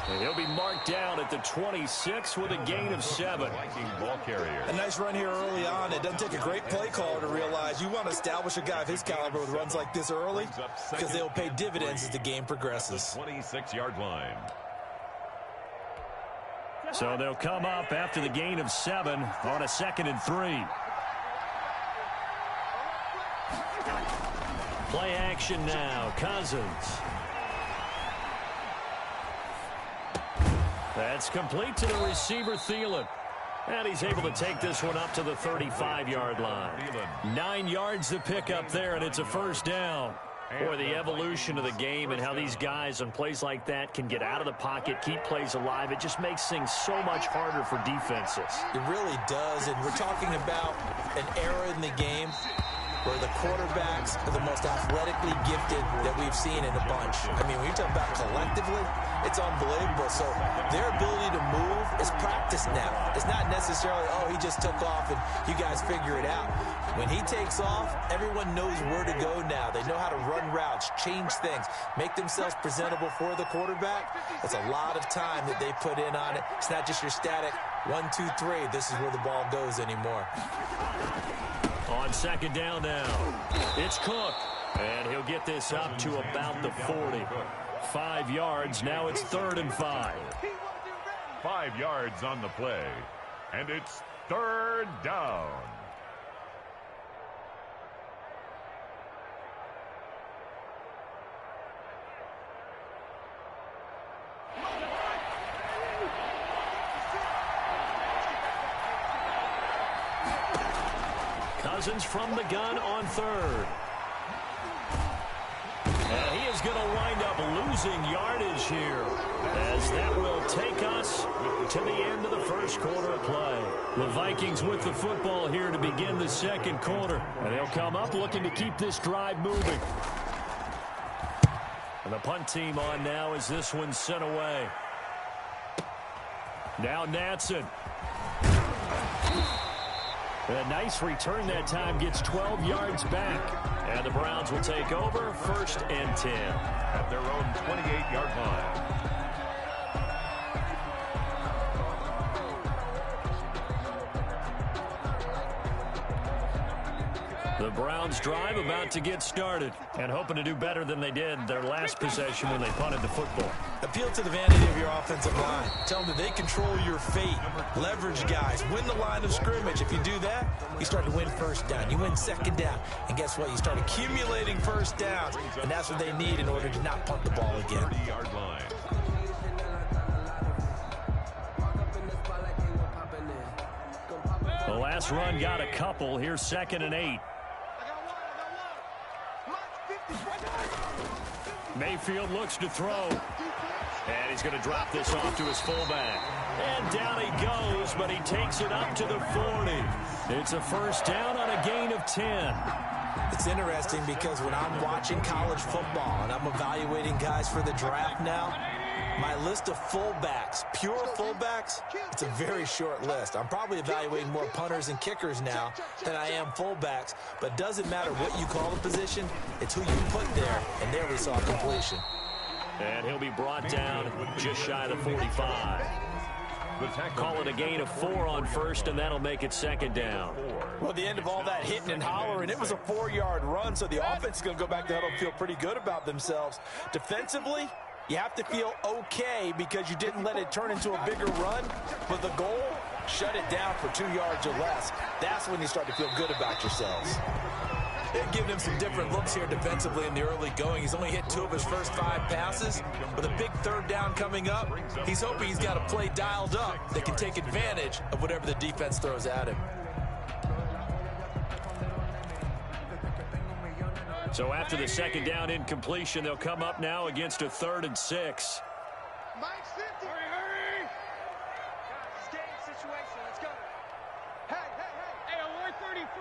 And he'll be marked down at the 26 with a gain of 7. Ball carrier. A nice run here early on. It doesn't take a great play caller to realize you want to establish a guy of his caliber with runs like this early because they'll pay dividends as the game progresses. 26-yard line. So they'll come up after the gain of 7 on a 2nd and 3. Play action now. Cousins. That's complete to the receiver, Thielen. And he's able to take this one up to the 35-yard line. 9 yards to pick up there, and it's a first down. Boy, the evolution of the game and how these guys on plays like that can get out of the pocket, keep plays alive, it just makes things so much harder for defenses. It really does, and we're talking about an era in the game where the quarterbacks are the most athletically gifted that we've seen in a bunch. I mean, when you talk about collectively, it's unbelievable. So their ability to move is practiced now. It's not necessarily, oh, he just took off and you guys figure it out. When he takes off, everyone knows where to go now. They know how to run routes, change things, make themselves presentable for the quarterback. It's a lot of time that they put in on it. It's not just your static 1, 2, 3. This is where the ball goes anymore. On 2nd down now, it's Cook, and he'll get this up to about the 40. 5 yards, now it's 3rd and 5. 5 yards on the play, and it's 3rd down. Cousins from the gun on 3rd. And he is going to wind up losing yardage here, as that will take us to the end of the first quarter of play. The Vikings with the football here to begin the 2nd quarter. And they'll come up looking to keep this drive moving. And the punt team on now as this one's sent away. Now Natson. A nice return that time, gets 12 yards back. And the Browns will take over 1st and 10. At their own 28-yard line. The Browns drive about to get started and hoping to do better than they did their last possession when they punted the football. Appeal to the vanity of your offensive line. Tell them that they control your fate. Leverage guys. Win the line of scrimmage. If you do that, you start to win 1st down. You win 2nd down. And guess what? You start accumulating 1st downs. And that's what they need in order to not punt the ball again. 30-yard line. The last run got a couple. Here's 2nd and 8. Mayfield looks to throw. And he's going to drop this off to his fullback. And down he goes, but he takes it up to the 40. It's a first down on a gain of 10. It's interesting because when I'm watching college football and I'm evaluating guys for the draft now, my list of fullbacks, pure fullbacks, it's a very short list. I'm probably evaluating more punters and kickers now than I am fullbacks, but it doesn't matter what you call the position, it's who you put there, and there we saw completion. And he'll be brought down just shy of the 45. Call it a gain of 4 on 1st, and that'll make it 2nd down. Well, at the end of all that hitting and hollering, it was a 4-yard run, so the offense is going to go back to the huddle and feel pretty good about themselves. Defensively, You have to feel okay because you didn't let it turn into a bigger run, but the goal, shut it down for 2 yards or less. That's when you start to feel good about yourselves. They've given him some different looks here defensively in the early going. He's only hit 2 of his first 5 passes. With a big third down coming up, he's hoping he's got a play dialed up that can take advantage of whatever the defense throws at him. So after the second down incompletion, they'll come up now against a 3rd and 6. Hurry! Guys, it's game situation. Let's go. Hey, avoid 33.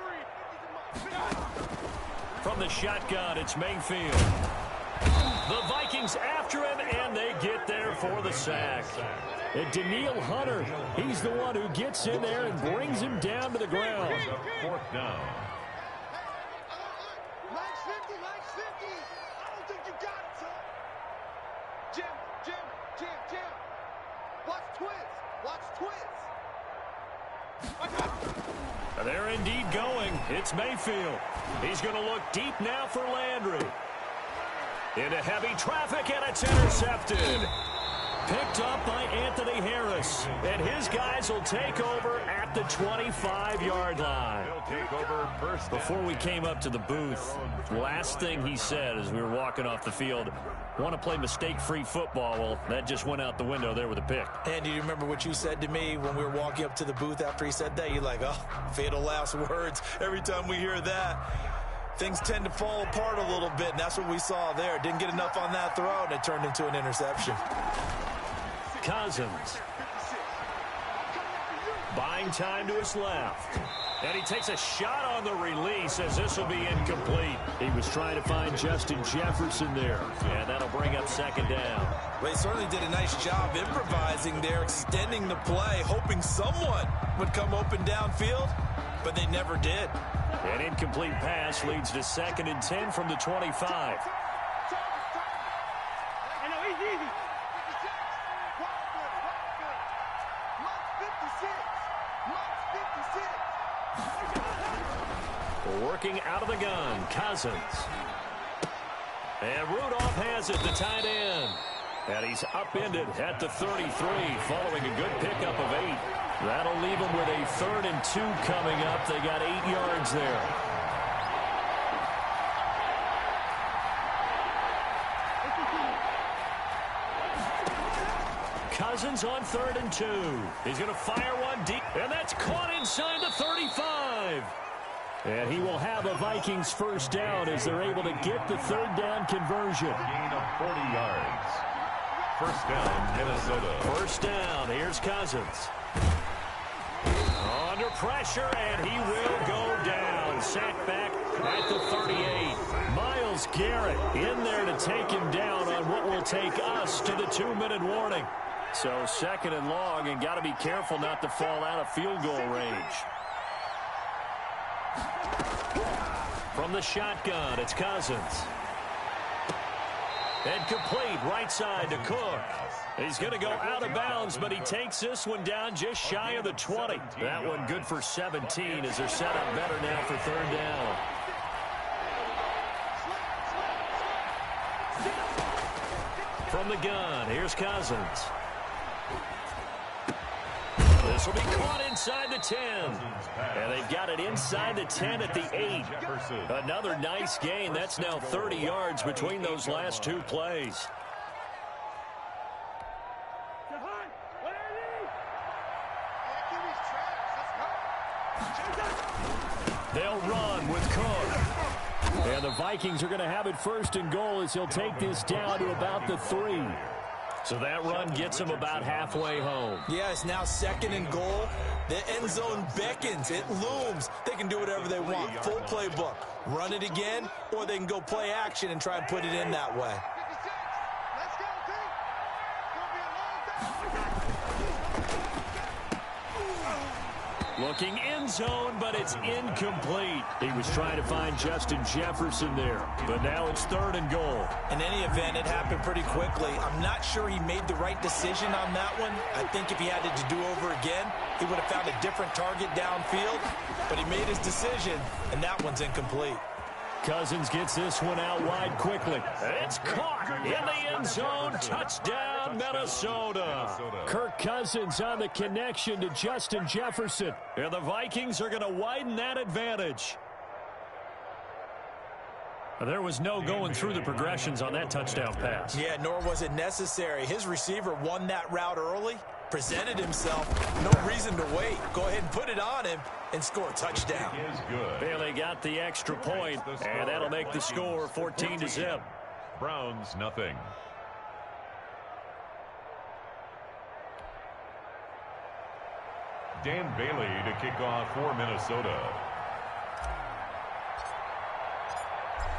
From the shotgun, it's Mayfield. The Vikings after him, and they get there for the sack. And Daniil Hunter, he's the one who gets in there and brings him down to the ground. 4th down. Max 50. I don't think you got it, son. Jim. Watch twins. They're indeed going. It's Mayfield. He's going to look deep now for Landry. Into heavy traffic, and it's intercepted. Picked up by Anthony Harris. And his guys will take over at the 25-yard line. Take over first. Before we came up to the booth, last thing he said as we were walking off the field, want to play mistake-free football. Well, that just went out the window there with a pick. And do you remember what you said to me when we were walking up to the booth after he said that? You're like, oh, fatal last words. Every time we hear that, things tend to fall apart a little bit, and that's what we saw there. Didn't get enough on that throw, and it turned into an interception. Cousins. Buying time to his left. And he takes a shot on the release as this will be incomplete. He was trying to find Justin Jefferson there. And that'll bring up 2nd down. Well, he certainly did a nice job improvising there, extending the play, hoping someone would come open downfield, but they never did. An incomplete pass leads to 2nd and 10 from the 25. Working out of the gun, Cousins. And Rudolph has it, the tight end. And he's upended at the 33 following a good pickup of 8. That'll leave him with a 3rd and 2 coming up. They got 8 yards there. Cousins on 3rd and 2. He's going to fire one deep, and that's caught inside the 35. And he will have a Vikings 1st down as they're able to get the 3rd down conversion. Gain of 40 yards. 1st down, Minnesota. 1st down. Here's Cousins. Under pressure, and he will go down. Sacked back at the 38. Myles Garrett in there to take him down on what will take us to the 2-minute warning. So 2nd and long, and got to be careful not to fall out of field goal range. From the shotgun, it's Cousins. And complete right side to Cook. He's going to go out of bounds, but he takes this one down just shy of the 20. That one good for 17 as they're set up better now for 3rd down. From the gun, here's Cousins. This will be caught inside the 10. And they've got it inside the 10 at the 8. Another nice gain. That's now 30 yards between those last 2 plays. They'll run with Cook. And the Vikings are going to have it 1st and goal as he'll take this down to about the 3. So that run gets him about halfway home. Yeah, it's now 2nd and goal. The end zone beckons. It looms. They can do whatever they want. Full playbook. Run it again, or they can go play action and try and put it in that way. Looking end zone, but it's incomplete. He was trying to find Justin Jefferson there, but now it's 3rd and goal. In any event, it happened pretty quickly. I'm not sure he made the right decision on that one. I think if he had it to do over again, he would have found a different target downfield, but he made his decision, and that one's incomplete. Cousins gets this one out wide quickly. It's caught in the end zone. Touchdown, Minnesota. Kirk Cousins on the connection to Justin Jefferson. And the Vikings are going to widen that advantage. There was no going through the progressions on that touchdown pass. Yeah, nor was it necessary. His receiver won that route early, presented himself. No reason to wait. Go ahead and put it on him and score a touchdown. Bailey got the extra point, and that'll make the score 14-0. Browns nothing. Dan Bailey to kick off for Minnesota.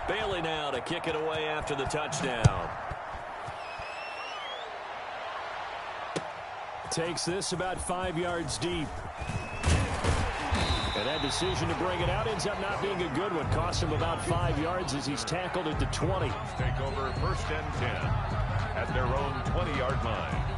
Bailey now to kick it away after the touchdown. Takes this about 5 yards deep. And that decision to bring it out ends up not being a good one. Cost him about 5 yards as he's tackled at the 20. Take over 1st and 10 at their own 20-yard line.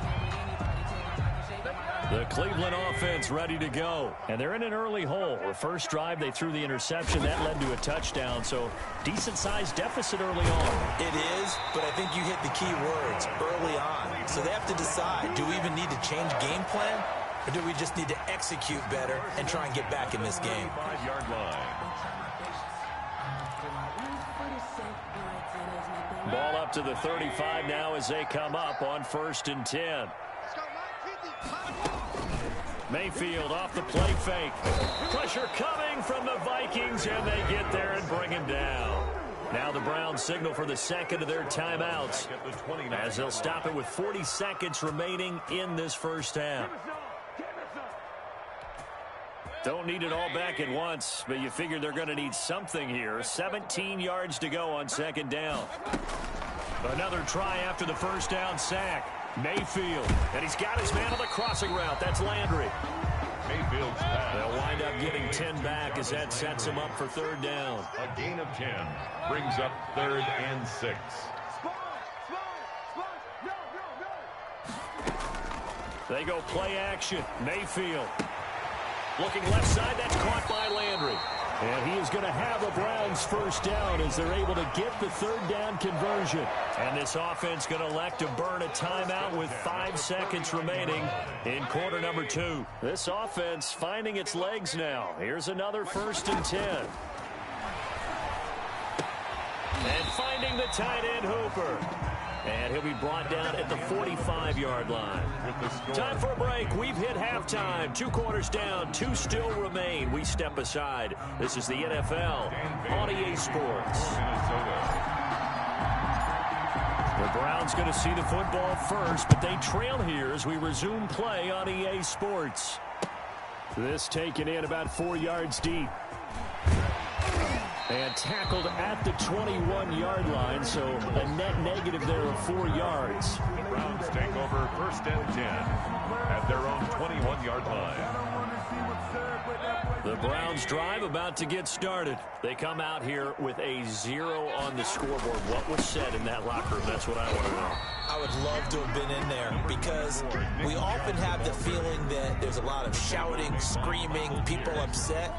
The Cleveland offense ready to go. And they're in an early hole. The first drive, they threw the interception. That led to a touchdown. So decent-sized deficit early on. It is, but I think you hit the key words, early on. So they have to decide, do we even need to change game plan? Or do we just need to execute better and try and get back in this game? 5-yard line. Ball up to the 35 now as they come up on 1st and 10. Mayfield off the play fake. Pressure coming from the Vikings, and they get there and bring him down. Now the Browns signal for the second of their timeouts as they'll stop it with 40 seconds remaining in this first half. Don't need it all back at once, but you figure they're going to need something here. 17 yards to go on 2nd down. Another try after the first down sack. Mayfield, and he's got his man on the crossing route. That's Landry. Mayfield's pass. They'll wind up getting 10 back as that sets him up for 3rd down. A gain of 10 brings up 3rd and 6. They go play action. Mayfield looking left side. That's caught by Landry. And he is going to have a Browns 1st down as they're able to get the 3rd down conversion. And this offense going to elect to burn a timeout with 5 seconds remaining in quarter number 2. This offense finding its legs now. Here's another 1st and 10. And finding the tight end Hooper. And he'll be brought down at the 45-yard line. Time for a break. We've hit halftime. 2 quarters down. 2 still remain. We step aside. This is the NFL on EA Sports. The Browns going to see the football first, but they trail here as we resume play on EA Sports. This taken in about 4 yards deep. And tackled at the 21-yard line, so a net negative there of 4 yards. The Browns take over 1st and 10 at their own 21-yard line. The Browns drive about to get started. They come out here with a 0 on the scoreboard. What was said in that locker room? That's what I want to know. I would love to have been in there because we often have the feeling that there's a lot of shouting, screaming, people upset.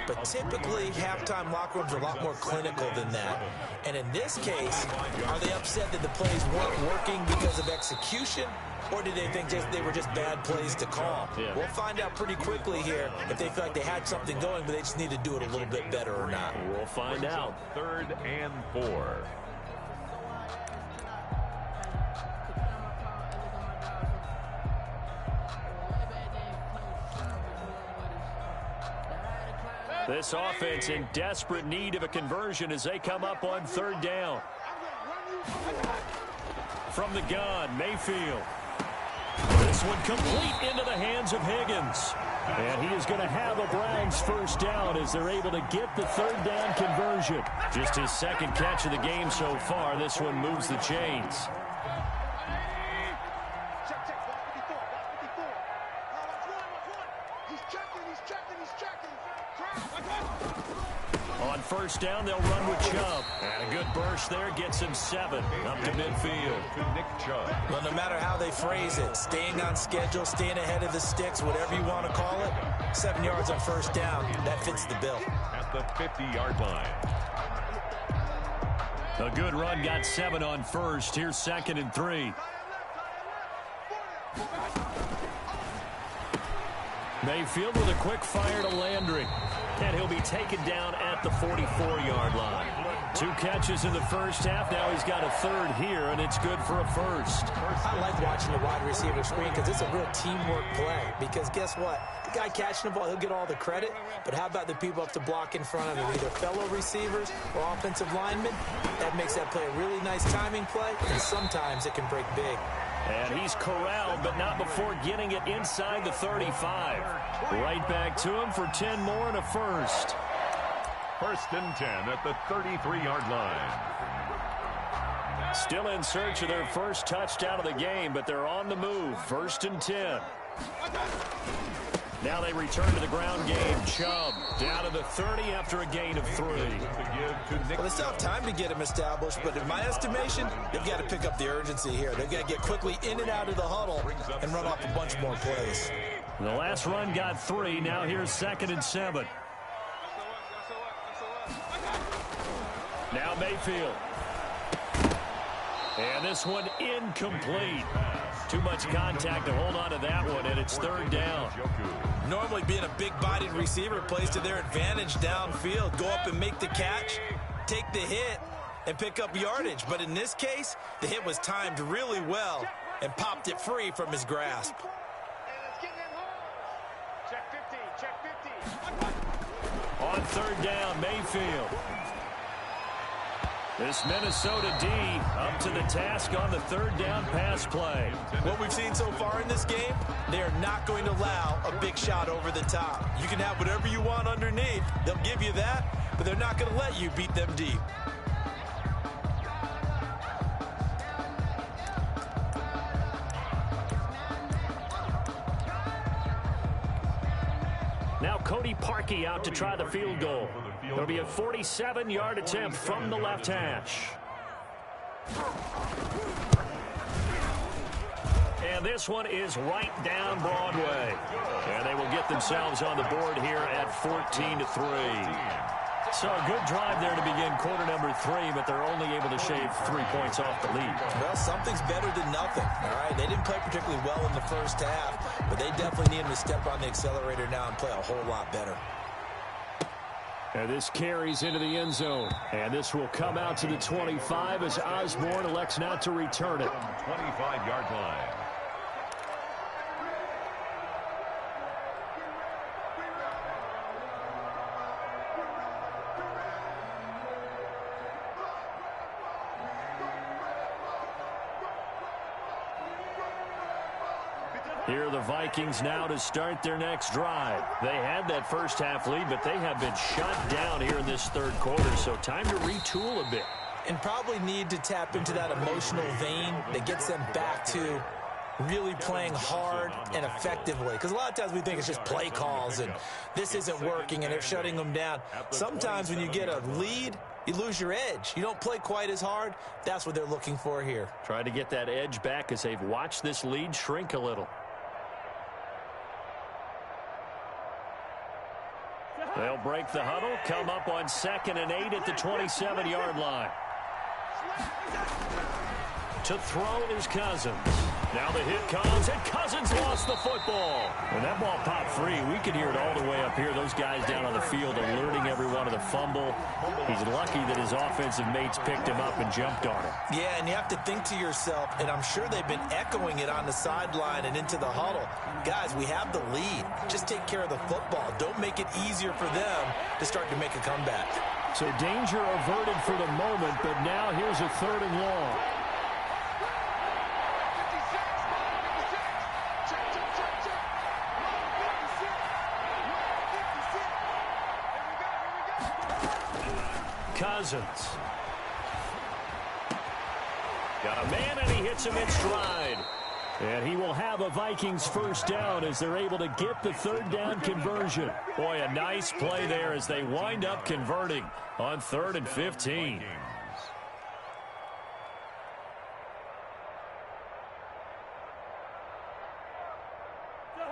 But typically, halftime locker rooms are a lot more clinical than that. And in this case, are they upset that the plays weren't working because of execution? Or did they think they were just bad plays to call? Yeah. We'll find out pretty quickly here if they feel like they had something going, but they just need to do it a little bit better or not. We'll find out. 3rd and 4. This offense in desperate need of a conversion as they come up on 3rd down. From the gun, Mayfield. This one complete into the hands of Higgins. And he is going to have a Browns 1st down as they're able to get the 3rd down conversion. Just his 2nd catch of the game so far. This one moves the chains. On 1st down, they'll run with Chubb. And a good burst there gets him 7 up to midfield. To Nick Chubb. Well, no matter how they phrase it, staying on schedule, staying ahead of the sticks, whatever you want to call it, 7 yards on 1st down, that fits the bill. At the 50-yard line. A good run got 7 on first. Here's 2nd and 3. Mayfield with a quick fire to Landry. And he'll be taken down at the 44-yard line. 2 catches in the first half. Now he's got a 3rd here, and it's good for a 1st. I like watching the wide receiver screen because it's a real teamwork play. Because guess what? The guy catching the ball, he'll get all the credit. But how about the people up to block in front of him? Either fellow receivers or offensive linemen. That makes that play a really nice timing play. And sometimes it can break big. And he's corralled, but not before getting it inside the 35. Right back to him for 10 more and a 1st. 1st and 10 at the 33-yard line. Still in search of their first touchdown of the game, but they're on the move. 1st and 10. Now they return to the ground game. Chubb down to the 30 after a gain of 3. Well, they still have time to get him established, but in my estimation, they've got to pick up the urgency here. They've got to get quickly in and out of the huddle and run off a bunch more plays. The last run got 3. Now here's 2nd and 7. Now Mayfield. And this one incomplete. Too much contact to hold on to that one, and it's 3rd down. Normally being a big-bodied receiver plays to their advantage downfield. Go up and make the catch, take the hit, and pick up yardage. But in this case, the hit was timed really well and popped it free from his grasp. Check 50, check 50. On 3rd down, Mayfield. This Minnesota D up to the task on the 3rd down pass play. What we've seen so far in this game, they are not going to allow a big shot over the top. You can have whatever you want underneath. They'll give you that, but they're not going to let you beat them deep. Now Cody Parkey out to try the field goal. It'll be a 47-yard attempt from the left hash. And this one is right down Broadway. And they will get themselves on the board here at 14-3. So a good drive there to begin quarter number 3, but they're only able to shave 3 points off the lead. Well, something's better than nothing, all right? They didn't play particularly well in the first half, but they definitely need them to step on the accelerator now and play a whole lot better. And this carries into the end zone. And this will come out to the 25 as Osborne elects not to return it. 25-yard line. Here are the Vikings now to start their next drive. They had that first half lead, but they have been shut down here in this 3rd quarter, so time to retool a bit. And probably need to tap into that emotional vein that gets them back to really playing hard and effectively. Because a lot of times we think it's just play calls and this isn't working and they're shutting them down. Sometimes when you get a lead, you lose your edge. You don't play quite as hard. That's what they're looking for here. Trying to get that edge back as they've watched this lead shrink a little. They'll break the huddle, come up on 2nd and 8 at the 27-yard line. To throw is Cousins. Now the hit comes, and Cousins lost the football. When that ball popped free, we could hear it all the way up here. Those guys down on the field alerting everyone of the fumble. He's lucky that his offensive mates picked him up and jumped on him. Yeah, and you have to think to yourself, and I'm sure they've been echoing it on the sideline and into the huddle. Guys, we have the lead. Just take care of the football. Don't make it easier for them to start to make a comeback. So danger averted for the moment, but now here's a 3rd and long. Cousins. Got a man, and he hits him in stride. And he will have a Vikings first down as they're able to get the 3rd down conversion. Boy, a nice play there as they wind up converting on 3rd and 15.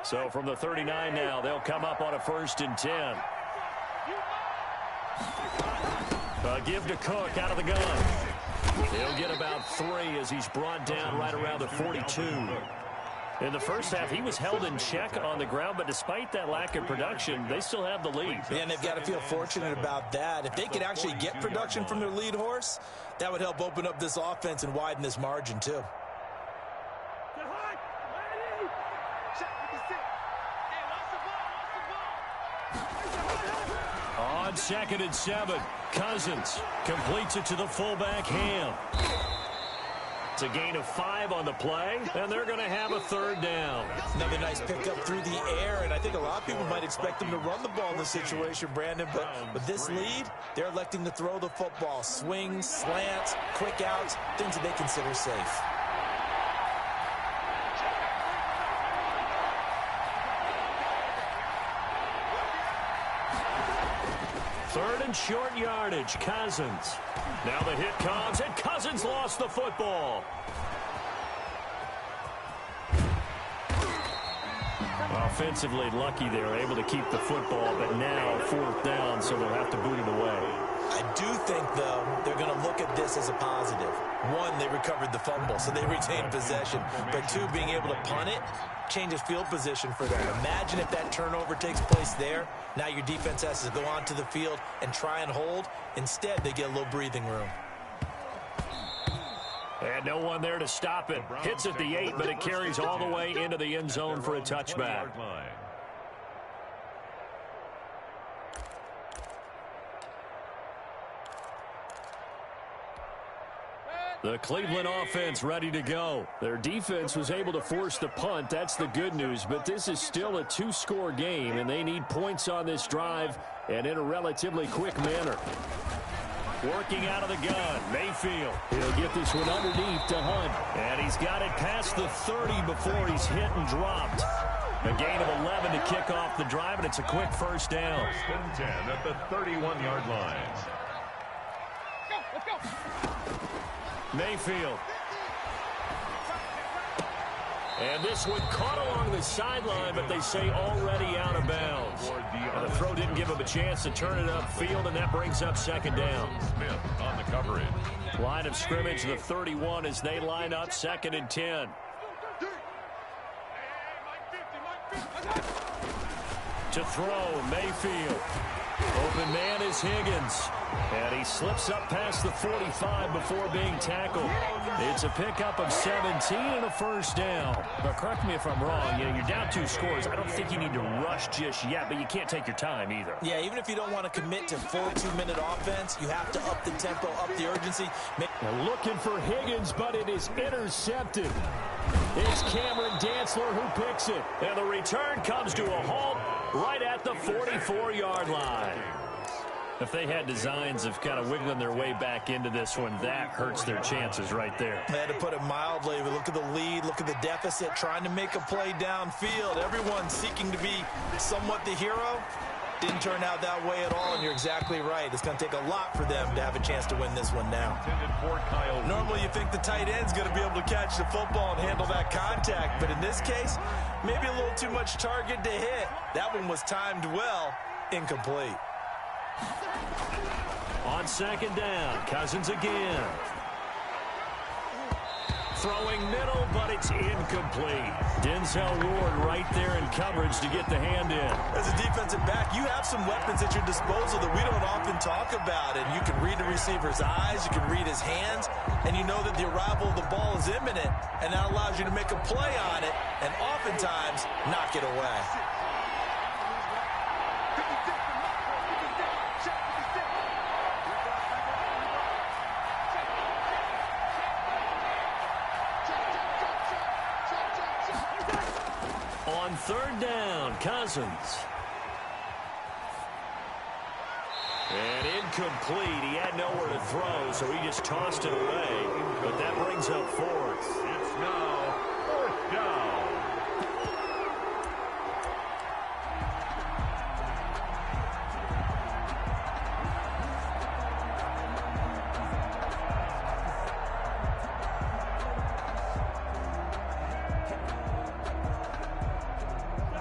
So from the 39 now, they'll come up on a 1st and 10. Give to Cook out of the gun. about 3 as he's brought down right around the 42. In the first half, he was held in check on the ground, but despite that lack of production, they still have the lead. And they've got to feel fortunate about that. If they could actually get production from their lead horse, that would help open up this offense and widen this margin, too. On 2nd and 7, Cousins completes it to the fullback, Ham. It's a gain of 5 on the play, and they're going to have a 3rd down. Another nice pickup through the air, and I think a lot of people might expect them to run the ball in this situation, Brandon, but with this lead, they're electing to throw the football. Swings, slants, quick outs, things that they consider safe. Third and short yardage, Cousins. Now the hit comes, and Cousins lost the football. Offensively lucky they were able to keep the football, but now 4th down, so they'll have to boot it away. I do think, though, they're going to look at this as a positive. 1, they recovered the fumble, so they retained possession. But 2, being able to punt it changes field position for them. Imagine if that turnover takes place there. Now your defense has to go onto the field and try and hold. Instead, they get a little breathing room. And no one there to stop it. Hits at the 8, but it carries all the way into the end zone for a touchback. The Cleveland offense ready to go. Their defense was able to force the punt. That's the good news, but this is still a 2-score game, and they need points on this drive and in a relatively quick manner. Working out of the gun, Mayfield. He'll get this one underneath to Hunt, and he's got it past the 30 before he's hit and dropped. A gain of 11 to kick off the drive, and it's a quick 1st down. 1st and 10 at the 31-yard line. Let's go. Mayfield. And this one caught along the sideline, but they say already out of bounds. And the throw didn't give him a chance to turn it upfield, and that brings up 2nd down. Smith on the coverage. Line of scrimmage, the 31 as they line up 2nd and 10. To throw, Mayfield. Open man is Higgins. And he slips up past the 45 before being tackled. It's a pickup of 17 and a 1st down. But correct me if I'm wrong, you're down 2 scores. I don't think you need to rush just yet, but you can't take your time either. Yeah, even if you don't want to commit to full 2-minute offense, you have to up the tempo, up the urgency. They're looking for Higgins, but it is intercepted. It's Cameron Dantzler who picks it. And the return comes to a halt right at the 44-yard line. If they had designs of kind of wiggling their way back into this one, that hurts their chances right there. They had to put it mildly. Look at the lead. Look at the deficit. Trying to make a play downfield. Everyone seeking to be somewhat the hero. Didn't turn out that way at all, and you're exactly right. It's going to take a lot for them to have a chance to win this one now. Normally you think the tight end's going to be able to catch the football and handle that contact, but in this case, maybe a little too much target to hit. That one was timed well, incomplete. On 2nd down, Cousins again. Throwing middle, but it's incomplete. Denzel Ward right there in coverage to get the hand in. As a defensive back, you have some weapons at your disposal that we don't often talk about. And you can read the receiver's eyes, you can read his hands, and you know that the arrival of the ball is imminent, and that allows you to make a play on it and oftentimes knock it away. On 3rd down, Cousins. And incomplete. He had nowhere to throw, so he just tossed it away. But that brings up 4th. It's now 4th down.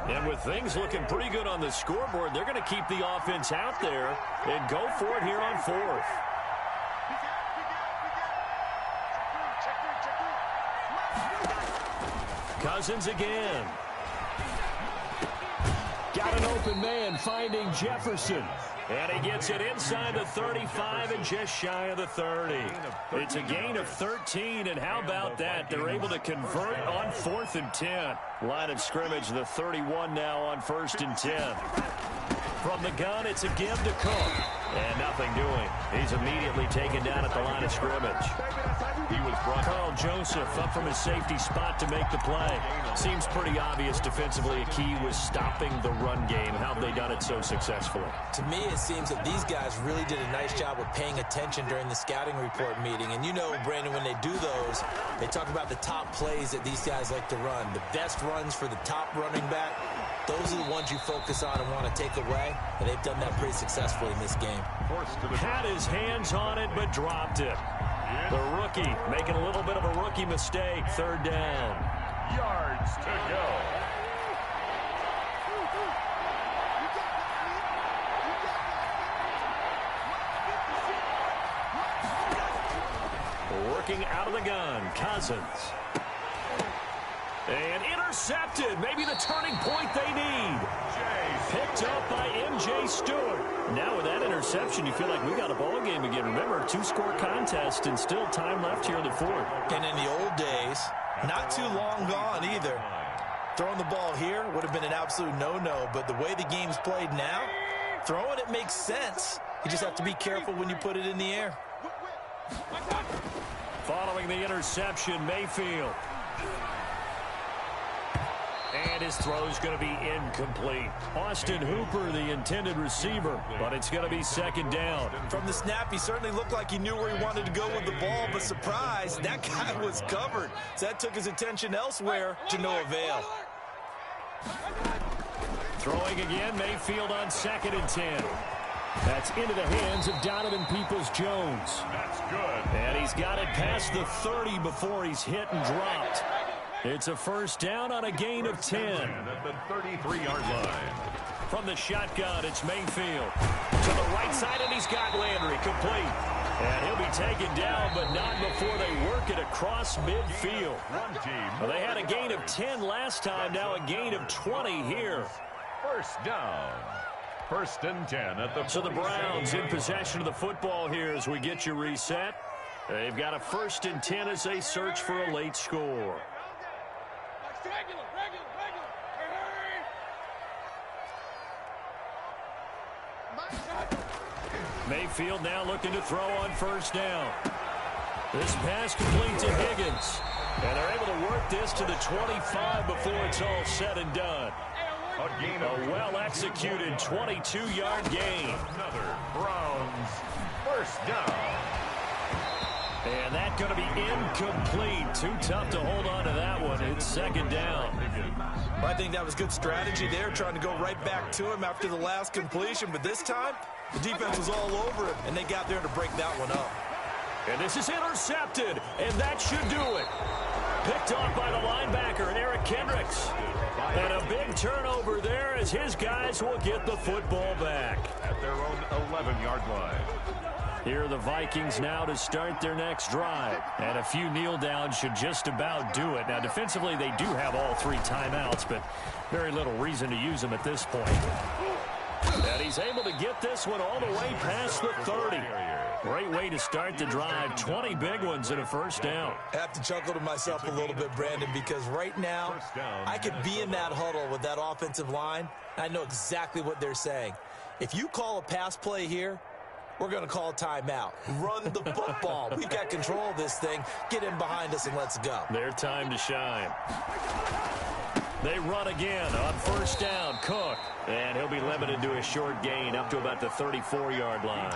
And with things looking pretty good on the scoreboard, they're going to keep the offense out there and go for it here on 4th. Cousins again. Got an open man finding Jefferson. And he gets it inside the 35 and just shy of the 30. It's a gain of 13, and how about that? They're able to convert on 4th and 10. Line of scrimmage, the 31 now on 1st and 10. From the gun, it's a give to Cook. And nothing doing. He's immediately taken down at the line of scrimmage. He was brought Carl Joseph up from his safety spot to make the play. Seems pretty obvious defensively a key was stopping the run game. How have they done it so successfully? To me, it seems that these guys really did a nice job of paying attention during the scouting report meeting. And you know, Brandon, when they do those, they talk about the top plays that these guys like to run. The best runs for the top running back. Those are the ones you focus on and want to take away, and they've done that pretty successfully in this game. Had his hands on it, but dropped it. The rookie making a little bit of a rookie mistake. 3rd down. yards to go. Working out of the gun, Cousins. And intercepted. Maybe the turning point they need. Picked up by M.J. Stewart. Now with that interception, you feel like we got a ball game again. Remember, 2-score contest and still time left here in the 4th. And in the old days, not too long gone either. Throwing the ball here would have been an absolute no-no, but the way the game's played now, throwing it makes sense. You just have to be careful when you put it in the air. Following the interception, Mayfield. And his throw is going to be incomplete. Austin Hooper, the intended receiver, but it's going to be 2nd down. From the snap, he certainly looked like he knew where he wanted to go with the ball, but surprise, that guy was covered. So that took his attention elsewhere to no avail. Throwing again, Mayfield on 2nd and 10. That's into the hands of Donovan Peoples-Jones. That's good. And he's got it past the 30 before he's hit and dropped. It's a 1st down on a gain of 10. At the 33-yard line. From the shotgun, it's Mayfield. To the right side, and he's got Landry complete. And he'll be taken down, but not before they work it across midfield. Well, they had a gain of 10 last time, now a gain of 20 here. 1st down. 1st and 10 at the. So the Browns in possession of the football here as we get you reset. They've got a 1st and 10 as they search for a late score. Mayfield now looking to throw on 1st down. This pass complete to Higgins. And they're able to work this to the 25 before it's all said and done. A well-executed 22-yard gain. Another Browns 1st down. And that's going to be incomplete. Too tough to hold on to that one. It's 2nd down. Well, I think that was good strategy there, trying to go right back to him after the last completion. But this time, the defense was all over it, and they got there to break that one up. And this is intercepted, and that should do it. Picked off by the linebacker, Eric Kendricks. And a big turnover there as his guys will get the football back. At their own 11-yard line. Here are the Vikings now to start their next drive. And a few kneel downs should just about do it. Now, defensively, they do have all 3 timeouts, but very little reason to use them at this point. And he's able to get this one all the way past the 30. Great way to start the drive. 20 big ones and a 1st down. I have to chuckle to myself a little bit, Brandon, because right now I could be in that huddle with that offensive line. I know exactly what they're saying. If you call a pass play here, we're going to call a timeout. Run the football. We've got control of this thing. Get in behind us and let's go. Their time to shine. They run again on 1st down. Cook. And he'll be limited to a short gain up to about the 34-yard line.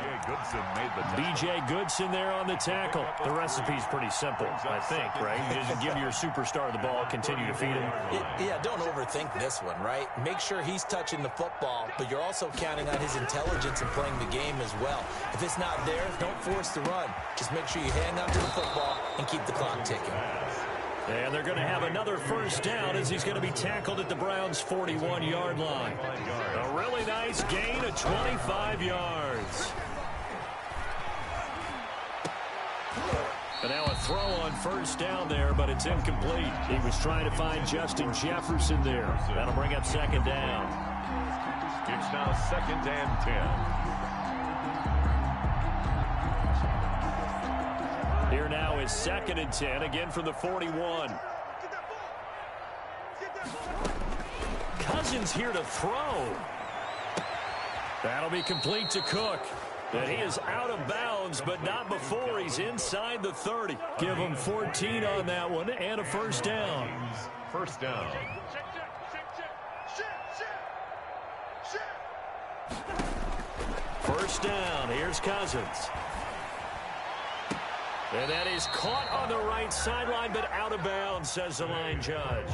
B.J. Goodson there on the tackle. The recipe's pretty simple, I think, right? You just give your superstar the ball, continue to feed him. Yeah, don't overthink this one, right? Make sure he's touching the football, but you're also counting on his intelligence in playing the game as well. If it's not there, don't force the run. Just make sure you hang on to the football and keep the clock ticking. And they're going to have another 1st down as he's going to be tackled at the Browns' 41-yard line. A really nice gain of 25 yards. And now a throw on first down there, but it's incomplete. He was trying to find Justin Jefferson there. That'll bring up second down. It's now 2nd and 10. Here now is 2nd and 10, again from the 41. Cousins here to throw. That'll be complete to Cook. And he is out of bounds, but not before he's inside the 30. Give him 14 on that one and a first down. First down. First down. Here's Cousins. And that is caught on the right sideline, but out of bounds, says the line judge.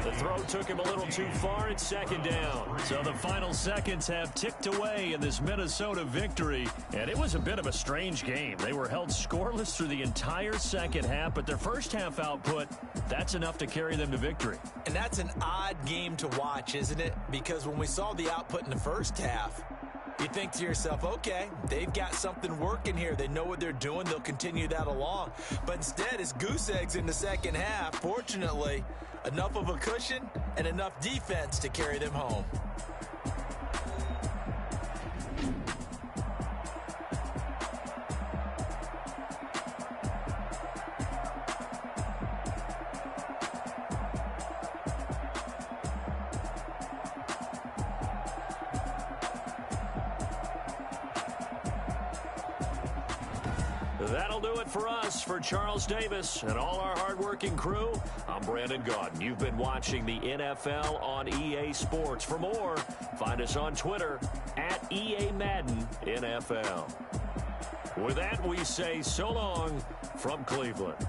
The throw took him a little too far. It's second down. So the final seconds have ticked away in this Minnesota victory. And it was a bit of a strange game. They were held scoreless through the entire second half, but their first half output, that's enough to carry them to victory. And that's an odd game to watch, isn't it? Because when we saw the output in the first half, you think to yourself, okay, they've got something working here. They know what they're doing. They'll continue that along. But instead, it's goose eggs in the second half. Fortunately, enough of a cushion and enough defense to carry them home. That'll do it for us. For Charles Davis and all our hardworking crew, I'm Brandon Gaudin. You've been watching the NFL on EA Sports. For more, find us on Twitter at EA Madden NFL. With that, we say so long from Cleveland.